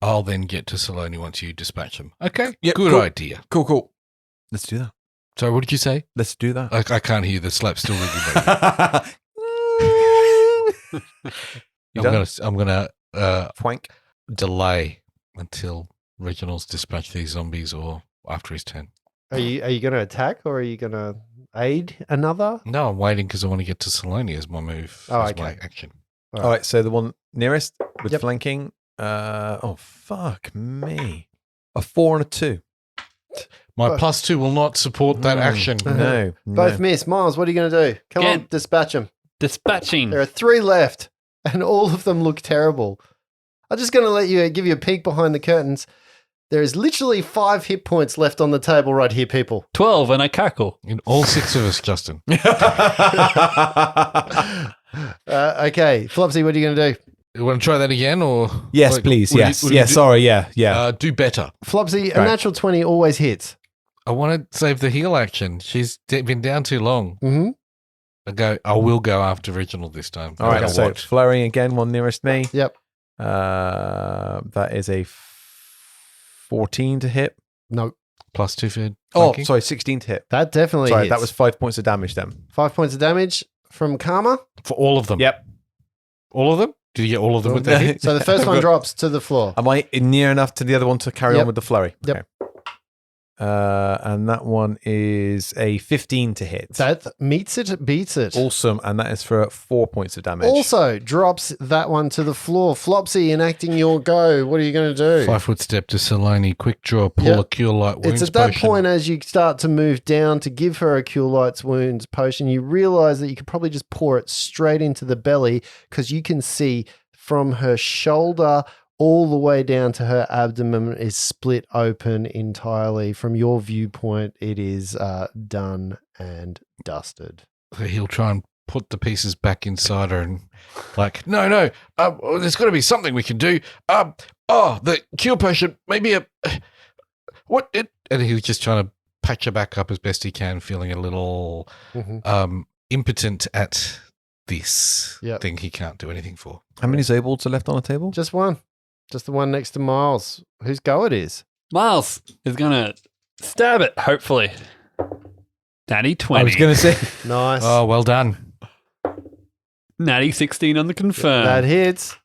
I'll then get to Saloni once you dispatch them. Okay? Yep, Good cool. idea. Cool. Let's do that. So what did you say? Let's do that. I can't hear the slap still ringing. You done? I'm gonna Fwank. delay until Reginald's dispatched these zombies or after his turn. Are you going to attack or are you going to aid another? No, I'm waiting because I want to get to Saloni as my move. Oh, as okay. my action. All right, so the one nearest with Yep. flanking. Oh, fuck me. A 4 and a 2. My But- +2 will not support that action. No. Both miss. Miles, what are you going to do? Come on, Again. dispatch them. Dispatching. There are 3 left, and all of them look terrible. I'm just going to give you a peek behind the curtains. There is literally 5 hit points left on the table right here, people. 12 and I cackle. In all 6 of us, Justin. Okay, Flopsy, what are you going to do? You want to try that again, or Yes, Like, please. what do you- Yes. what do you Yeah, do? sorry. Yeah. Do better. Flopsy, a Right. natural 20 always hits. I want to save the heal action. She's been down too long. Mm-hmm. I will go after Reginald this time. All right, No matter so what. flurry again, one nearest me. Yep. That is a 14 to hit. No, +2 for Oh, flanking. sorry, 16 to hit. that definitely Sorry, hits. that was 5 points of damage then. 5 points of damage from Karma. For all of them. Yep. All of them? Did you get all of them with that hit? So the first I've one got- drops to the floor. Am I near enough to the other one to carry Yep. on with the flurry? Yep. And that one is a 15 to hit. That meets it, beats it. Awesome. And that is for 4 points of damage. Also drops that one to the floor. Flopsy, enacting your go. What are you going to do? 5 foot step to Saloni. Quick draw. Pull Yep. a Cure Light Wounds It's at that potion. point as you start to move down to give her a Cure Lights Wounds potion, you realize that you could probably just pour it straight into the belly because you can see from her shoulder all the way down to her abdomen is split open entirely. From your viewpoint, it is done and dusted. So he'll try and put the pieces back inside her and like, no, there's got to be something we can do. The cure potion, maybe and he was just trying to patch her back up as best he can, feeling a little impotent at this thing he can't do anything for. How many Zabolds are left on the table? Just one. Just the one next to Miles. Whose go it is? Miles is going to stab it, hopefully. Natty 20. I was going to say. Nice. Oh, well done. Natty 16 on the confirm. That hits.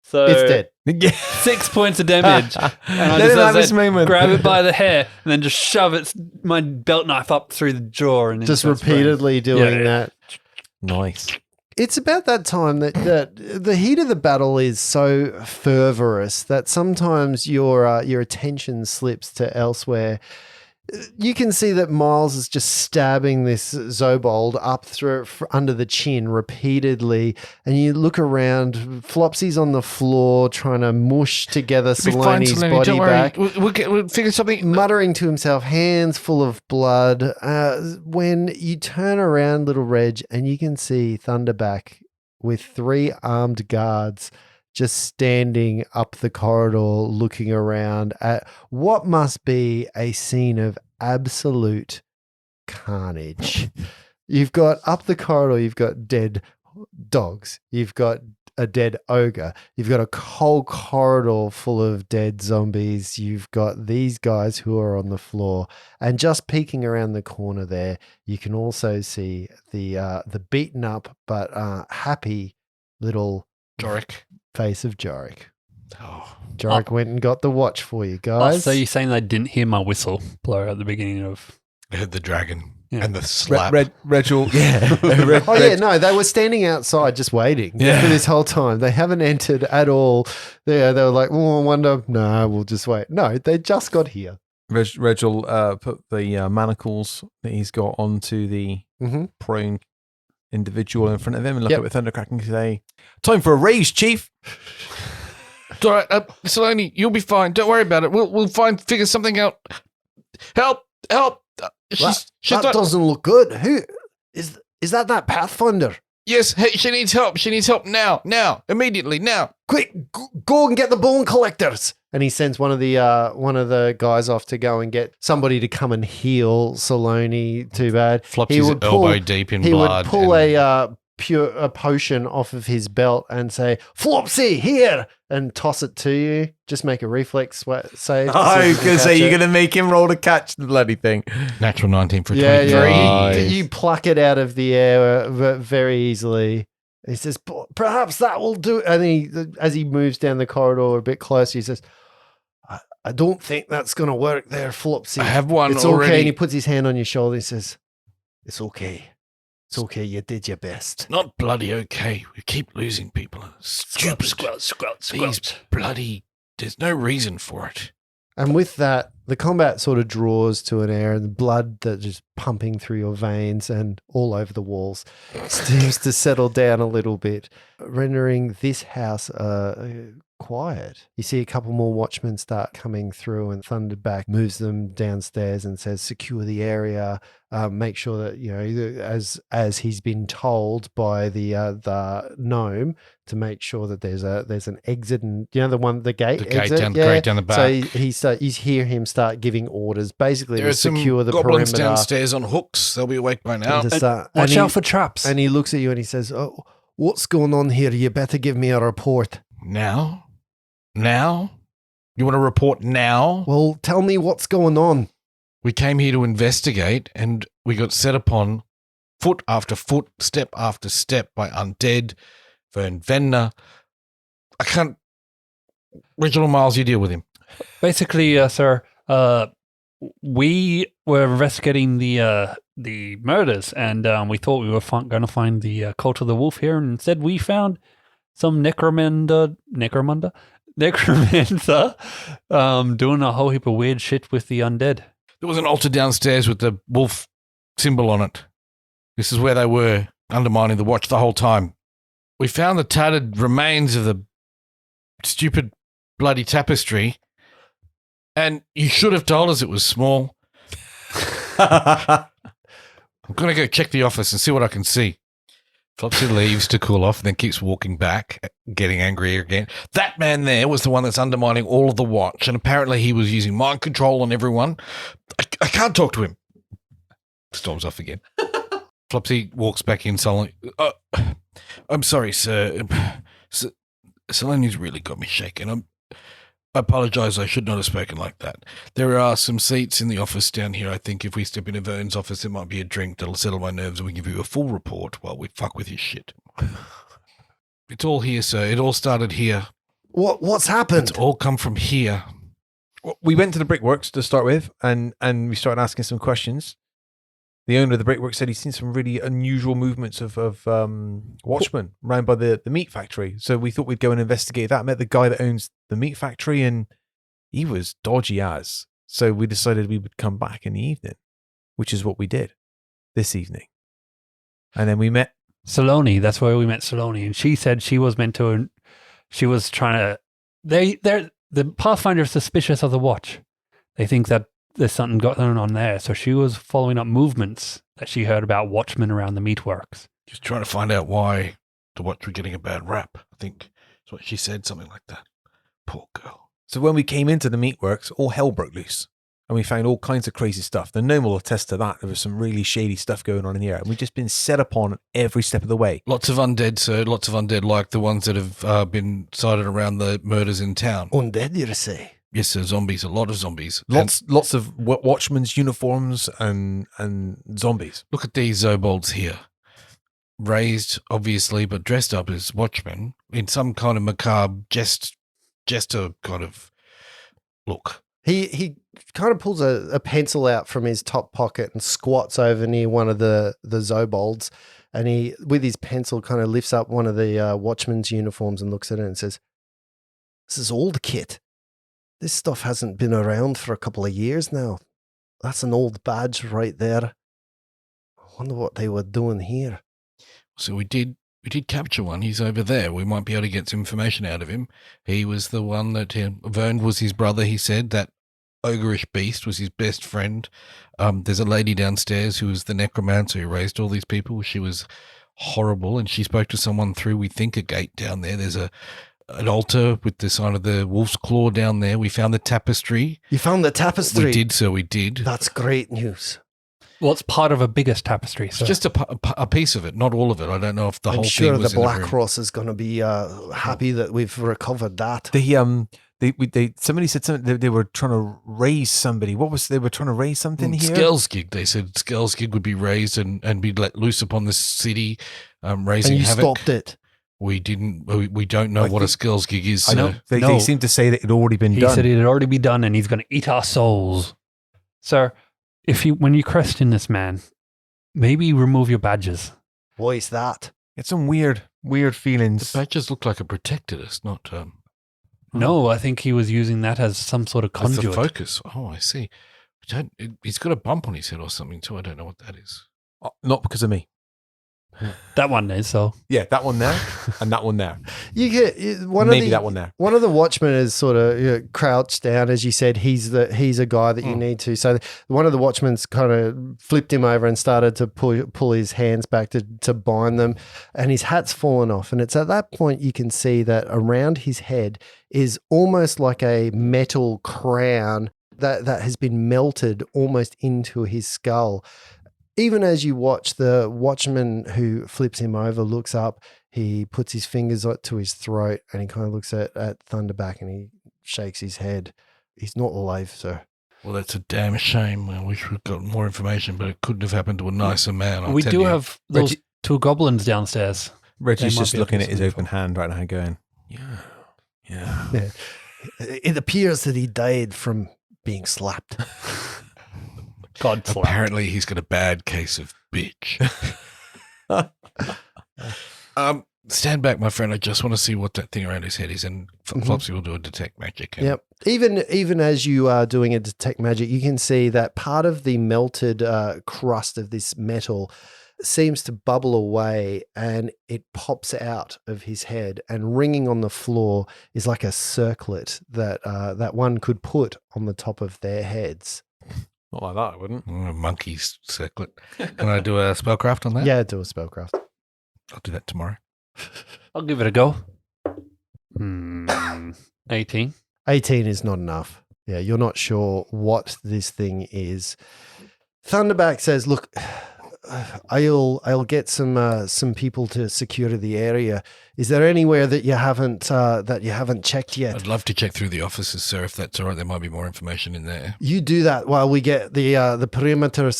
So It's dead. Yeah. 6 points of damage. And I Let just him have as his I moment. grab it by the hair and then just shove my belt knife up through the jaw. And Just into its brain. repeatedly doing Yeah. that. Nice. It's about that time that the heat of the battle is so fervorous that sometimes your attention slips to elsewhere. You can see that Miles is just stabbing this Zobold up through under the chin repeatedly, and you look around. Flopsy's on the floor trying to mush together It'll be fine, Saloni's Saloni, body don't worry. back. We'll figure something. Muttering to himself, hands full of blood, when you turn around, little Reg, and you can see Thunderback with 3 armed guards just standing up the corridor looking around at what must be a scene of absolute carnage. You've got up the corridor, you've got dead dogs, you've got a dead ogre, you've got a whole corridor full of dead zombies, you've got these guys who are on the floor, and just peeking around the corner there, you can also see the beaten up but happy little Doric. face of Jorik. Oh. Jorik went and got the watch for you guys. So you're saying they didn't hear my whistle blow at the beginning of... I heard the dragon Yeah. and the slap. Regil. No, they were standing outside just waiting Yeah. for this whole time. They haven't entered at all. They were like, oh, I wonder. No, we'll just wait. No, they just got here. Regil put the manacles that he's got onto the prone individual in front of him and look up at Thundercrack and say, "Time for a raise, Chief." All right, Saloni, you'll be fine. Don't worry about it. We'll figure something out. Help! She's That not. doesn't look good. Who is that Pathfinder? Yes, hey, she needs help. She needs help now, immediately, now. Quick, go and get the bone collectors. And he sends one of the guys off to go and get somebody to come and heal Saloni. Too bad. Flopsy's elbow deep in blood. He would pull a potion off of his belt and say, "Flopsy, here," and toss it to you. Just make a reflex save. I was going to say, you're going going to make him roll to catch the bloody thing. Natural 19 for 23. Yeah. Nice. You pluck it out of the air very easily. He says, "Perhaps that will do." And as he moves down the corridor a bit closer, he says, I don't think that's going to work there, Flopsy. I have one It's already. okay. And he puts his hand on your shoulder and says, "It's okay. It's okay. You did your best." Not bloody okay. We keep losing people. Stupid. These bloody... There's no reason for it. And with that, the combat sort of draws to an end, and the blood that's just pumping through your veins and all over the walls seems to settle down a little bit, rendering this house quiet. You see a couple more watchmen start coming through, and Thunderback moves them downstairs and says, "Secure the area. Make sure that as he's been told by the gnome to make sure that there's an exit, and the gate exit down the back. So you hear him start giving orders, basically There to are some secure the goblins perimeter. downstairs on hooks. They'll be awake by now. and to start- and Watch he- out for traps. And he looks at you and he says, "Oh, what's going on here? You better give me a report." Now? You want to report now? Well, tell me what's going on. We came here to investigate, and we got set upon foot after foot, step after step by undead, Vern Venner. I can't... Reginald Miles, you deal with him. Basically, sir, we were investigating the murders, and we thought we were going to find the cult of the wolf here, and instead we found some necromancer doing a whole heap of weird shit with the undead. There was an altar downstairs with the wolf symbol on it. This is where they were, undermining the watch the whole time. We found the tattered remains of the stupid bloody tapestry, and you should have told us it was small. I'm going to go check the office and see what I can see. Flopsy leaves to cool off and then keeps walking back, getting angrier again. That man there was the one that's undermining all of the watch, and apparently he was using mind control on everyone. I can't talk to him. Storms off again. Flopsy walks back in sullenly. I'm sorry, sir. Selenia's really got me shaken. I apologise. I should not have spoken like that. There are some seats in the office down here. I think if we step into Vern's office, there might be a drink that'll settle my nerves and we give you a full report while we fuck with his shit. It's all here, sir. It all started here. What's happened? It's all come from here. We went to the brickworks to start with, and we started asking some questions. The owner of the brickwork said he's seen some really unusual movements of watchmen around by the meat factory. So we thought we'd go and investigate that. Met the guy that owns the meat factory, and he was dodgy as. So we decided we would come back in the evening, which is what we did this evening. And then we met Saloni. That's where we met Saloni, and she said she was trying to. The Pathfinder is suspicious of the watch. They think that there's something going on there. So she was following up movements that she heard about watchmen around the meatworks. Just trying to find out why the watch were getting a bad rap. I think that's what she said, something like that. Poor girl. So when we came into the meatworks, all hell broke loose. And we found all kinds of crazy stuff. The gnome will attest to that. There was some really shady stuff going on in here. And we've just been set upon every step of the way. Lots of undead, sir. Lots of undead, like the ones that have been sighted around the murders in town. Undead, you say? Yes, sir. Zombies. A lot of zombies. Lots of watchmen's uniforms and zombies. Look at these Zobolds here. Raised, obviously, but dressed up as watchmen in some kind of macabre jester kind of look. He kind of pulls a pencil out from his top pocket and squats over near one of the Zobolds, and he, with his pencil, kind of lifts up one of the watchman's uniforms and looks at it and says, "This is old kit. This stuff hasn't been around for a couple of years now. That's an old badge right there. I wonder what they were doing here." So we did capture one. He's over there. We might be able to get some information out of him. He was the one that Vern was his brother. He said that ogreish beast was his best friend. There's a lady downstairs who was the necromancer who raised all these people. She was horrible, and she spoke to someone through, we think, a gate down there. There's an altar with the sign of the wolf's claw down there. We found the tapestry. You found the tapestry? We did, sir. We did. That's great news. Well, it's part of a biggest tapestry. So. It's just a piece of it, not all of it. I don't know if the whole sure thing was the Black in the room. Cross is going to be happy that we've recovered that. Somebody said something. They were trying to raise somebody. They were trying to raise something here? Skelskig. They said Skelskig would be raised and be let loose upon the city, raising and you havoc. stopped it. We didn't. We don't know what a Skelskig is. I know. They seem to say that it had already been done. He said it had already been done, and he's going to eat our souls. Sir, when you question this man, maybe remove your badges. Why is that? It's some weird feelings. The badges look like it protected us, not. No, I think he was using that as some sort of conduit. As the focus. Oh, I see. He's got a bump on his head or something too. I don't know what that is. Not because of me. That one is, so. Yeah, that one there and that one there. You get that one there. One of the watchmen is sort of crouched down, as you said. He's a guy that you need to. So one of the watchmen's kind of flipped him over and started to pull his hands back to bind them, and his hat's fallen off. And it's at that point you can see that around his head is almost like a metal crown that has been melted almost into his skull. Even as you watch, the watchman who flips him over looks up, he puts his fingers to his throat, and he kind of looks at Thunderback and he shakes his head. He's not alive, sir. Well, that's a damn shame. I wish we'd got more information, but it couldn't have happened to a nicer man. We do have those two goblins downstairs. Reggie's just looking at his open hand right now going, yeah. It appears that he died from being slapped. God slap. Apparently, he's got a bad case of bitch. Stand back, my friend. I just want to see what that thing around his head is, and Flopsy will do a detect magic. And Yep. Even as you are doing a detect magic, you can see that part of the melted crust of this metal seems to bubble away, and it pops out of his head, and ringing on the floor is like a circlet that that one could put on the top of their heads. Not like that, I wouldn't. A monkey's circlet. Can I do a spellcraft on that? Yeah, do a spellcraft. I'll do that tomorrow. I'll give it a go. 18. 18 is not enough. Yeah, you're not sure what this thing is. Thunderback says, "Look, I'll get some people to secure the area. Is there anywhere that you haven't checked yet?" I'd love to check through the offices, sir, if that's all right. There might be more information in there. You do that while we get the perimeters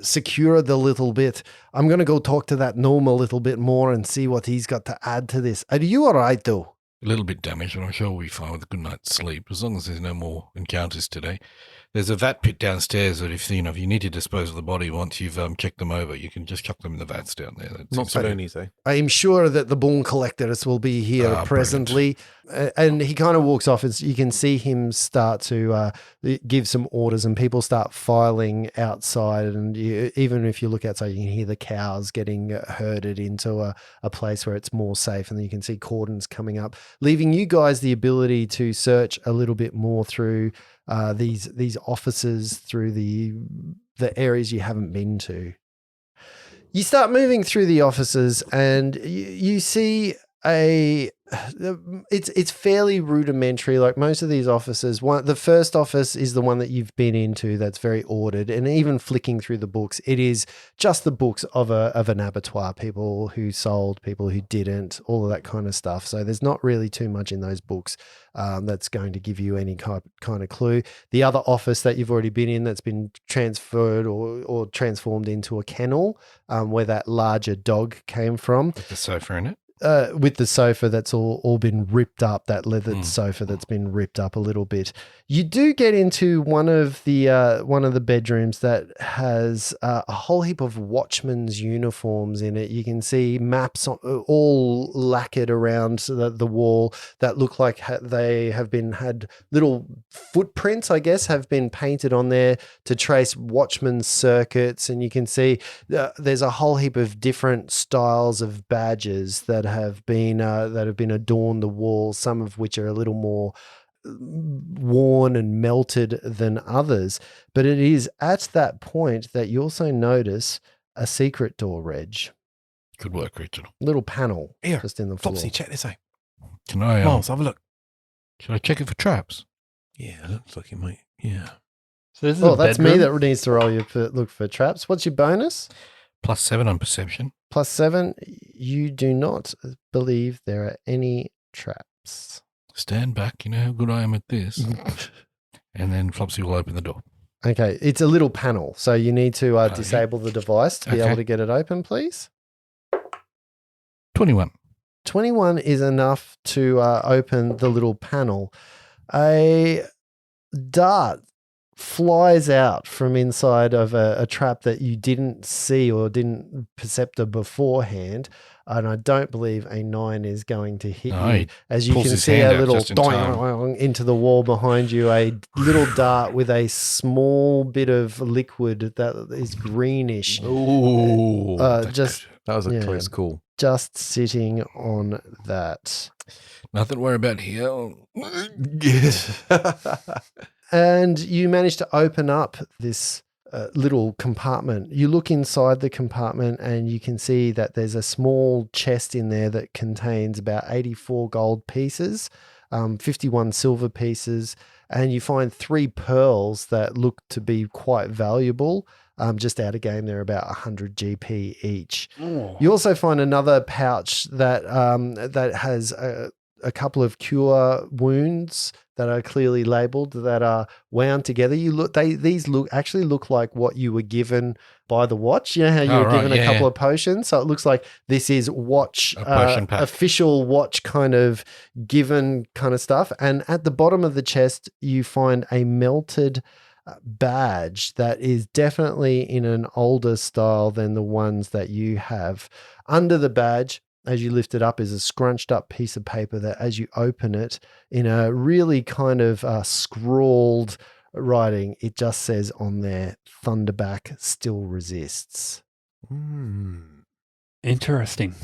secured a little bit. I'm going to go talk to that gnome a little bit more and see what he's got to add to this. Are you all right, though? A little bit damaged, but I'm sure we'll be fine with a good night's sleep, as long as there's no more encounters today. There's a vat pit downstairs that if you need to dispose of the body once you've checked them over, you can just chuck them in the vats down there. That's Not so easy. I'm sure that the bone collectors will be here presently. And he kind of walks off, and you can see him start to give some orders, and people start filing outside. And even if you look outside, you can hear the cows getting herded into a place where it's more safe. And then you can see cordons coming up, leaving you guys the ability to search a little bit more through these offices, through the areas you haven't been to. You start moving through the offices, and you see it's fairly rudimentary. Like most of these offices, the first office is the one that you've been into that's very ordered, and even flicking through the books, it is just the books of an abattoir, people who sold, people who didn't, all of that kind of stuff. So there's not really too much in those books that's going to give you any kind of clue. The other office that you've already been in, that's been transferred or transformed into a kennel, where that larger dog came from. With the sofa in it? With the sofa that's all been ripped up, that leathered sofa that's been ripped up a little bit. You do get into one of the bedrooms that has a whole heap of watchmen's uniforms in it. You can see maps all lacquered around the wall that look like they have had little footprints, I guess, have been painted on there to trace watchmen's circuits. And you can see there's a whole heap of different styles of badges that have been adorned the walls, some of which are a little more worn and melted than others. But it is at that point that you also notice a secret door, Reg. Good work, Richard. Little panel Here, just in the floor. Flopsy, check this out. Can I? Miles, have a look. Should I check it for traps? Yeah, looks like it might. Yeah. So this is Oh, a that's bedroom? me that needs to roll you for look for traps. What's your bonus? +7 on perception. +7. You do not believe there are any traps. Stand back. You know how good I am at this. And then Flopsy will open the door. Okay, it's a little panel, so you need to disable the device to be Okay. able to get it open, please. 21. 21 is enough to open the little panel. A dart flies out from inside of a trap that you didn't see or didn't perceptor beforehand, and I don't believe a 9 is going to hit No, you. he As you pulls can his see hand a out little just in time. doing into the wall behind you, a little dart with a small bit of liquid that is greenish, Ooh. just That was a Yeah. close call. just sitting on that. Nothing to worry about here. And you manage to open up this little compartment. You look inside the compartment and you can see that there's a small chest in there that contains about 84 gold pieces, 51 silver pieces, and you find 3 pearls that look to be quite valuable. Just out of game, they're about 100 GP each. Oh. You also find another pouch that that has a couple of cure wounds that are clearly labeled, that are wound together. These look like what you were given by the watch. You know how you were given a couple of potions? So it looks like this is watch, A potion pack. official watch kind of given kind of stuff. And at the bottom of the chest, you find a melted badge that is definitely in an older style than the ones that you have. Under the badge, as you lift it up, is a scrunched up piece of paper that as you open it in a really kind of scrawled writing, it just says on there, Thunderback still resists. Interesting.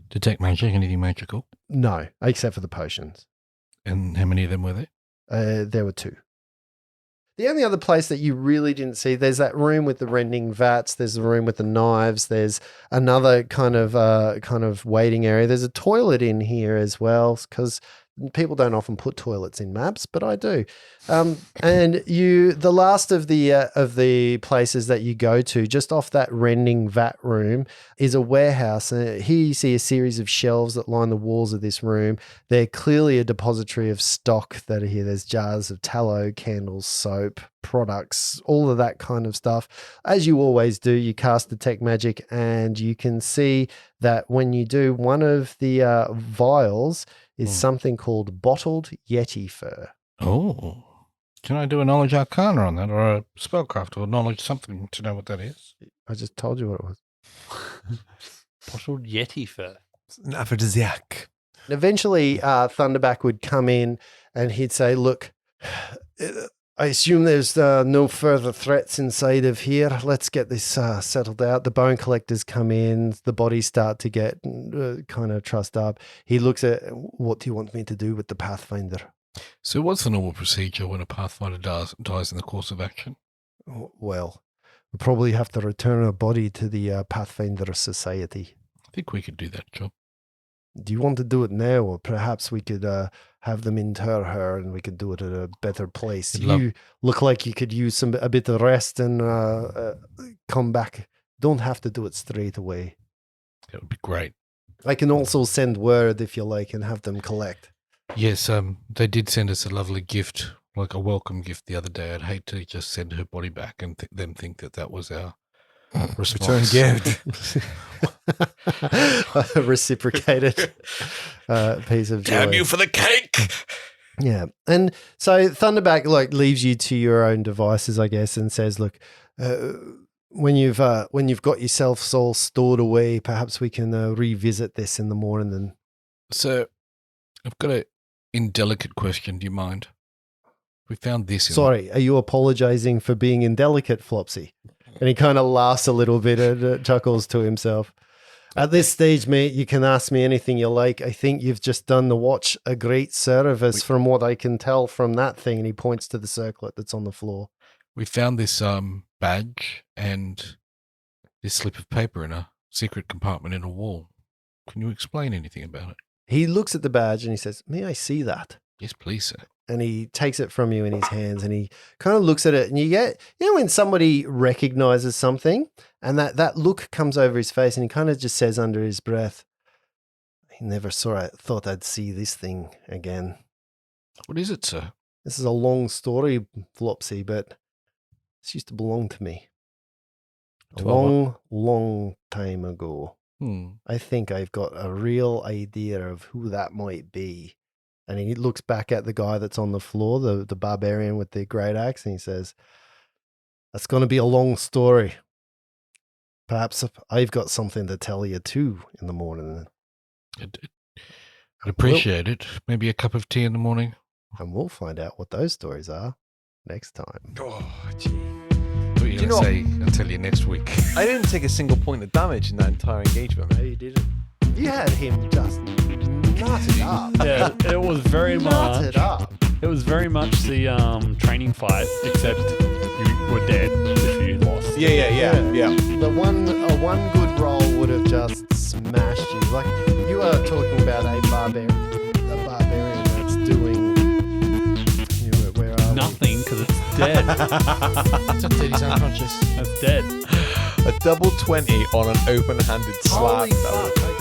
Detect magic, anything magical? No, except for the potions. And how many of them were there? There were 2. The only other place that you really didn't see, there's that room with the rending vats. There's the room with the knives. There's another kind of waiting area. There's a toilet in here as well, because people don't often put toilets in maps, but I do. And the last of the places that you go to, just off that rending vat room, is a warehouse. And here you see a series of shelves that line the walls of this room. They're clearly a depository of stock that are here. There's jars of tallow, candles, soap, products, all of that kind of stuff. As you always do, you cast Detect Magic, and you can see that when you do, one of the vials is something called bottled Yeti fur. Oh. Can I do a knowledge arcana on that, or a spellcraft, or knowledge something to know what that is? I just told you what it was. Bottled Yeti fur. It's an aphrodisiac. Eventually, Thunderback would come in and he'd say, look, I assume there's no further threats inside of here. Let's get this settled out. The bone collectors come in. The bodies start to get kind of trussed up. He looks at, what do you want me to do with the Pathfinder? So what's the normal procedure when a Pathfinder dies in the course of action? Well, we'll probably have to return a body to the Pathfinder Society. I think we could do that job. Do you want to do it now, or perhaps we could have them inter her and we could do it at a better place? You look like you could use a bit of rest and come back. Don't have to do it straight away. That would be great. I can also send word if you like and have them collect. Yes, they did send us a lovely gift, like a welcome gift the other day. I'd hate to just send her body back and them think that was our response. Return gift. A reciprocated piece of joy. Damn you for the cake! Yeah. And so Thunderback leaves you to your own devices, I guess, and says, look, when you've got yourself all stored away, perhaps we can revisit this in the morning. And so I've got an indelicate question. Do you mind? We found this. Sorry, are you apologizing for being indelicate, Flopsy? And he kind of laughs a little bit and chuckles to himself. At this stage, mate, you can ask me anything you like. I think you've just done the watch a great service from what I can tell from that thing. And he points to the circlet that's on the floor. We found this badge and this slip of paper in a secret compartment in a wall. Can you explain anything about it? He looks at the badge and he says, may I see that? Yes, please, sir. And he takes it from you in his hands and he kind of looks at it, and you get, when somebody recognizes something and that look comes over his face, and he kind of just says under his breath, I never thought I'd see this thing again. What is it, sir? This is a long story, Flopsy, but this used to belong to me. A long time ago. I think I've got a real idea of who that might be. And he looks back at the guy that's on the floor, the barbarian with the great axe, and he says, that's going to be a long story. Perhaps I've got something to tell you too in the morning. I'd appreciate it. Maybe a cup of tea in the morning. And we'll find out what those stories are next time. Oh, gee. What are you going to say? I'll tell you next week. I didn't take a single point of damage in that entire engagement. No, you didn't. You had him just nutted up. Yeah, it was very much. Nutted up. It was very much the training fight, except you were dead if you lost. Yeah. The one good roll would have just smashed you. Like, you are talking about a barbarian that's doing where are nothing, because it's dead. It's dead. He's unconscious. That's dead. A double 20 on an open-handed slap. Holy fuck!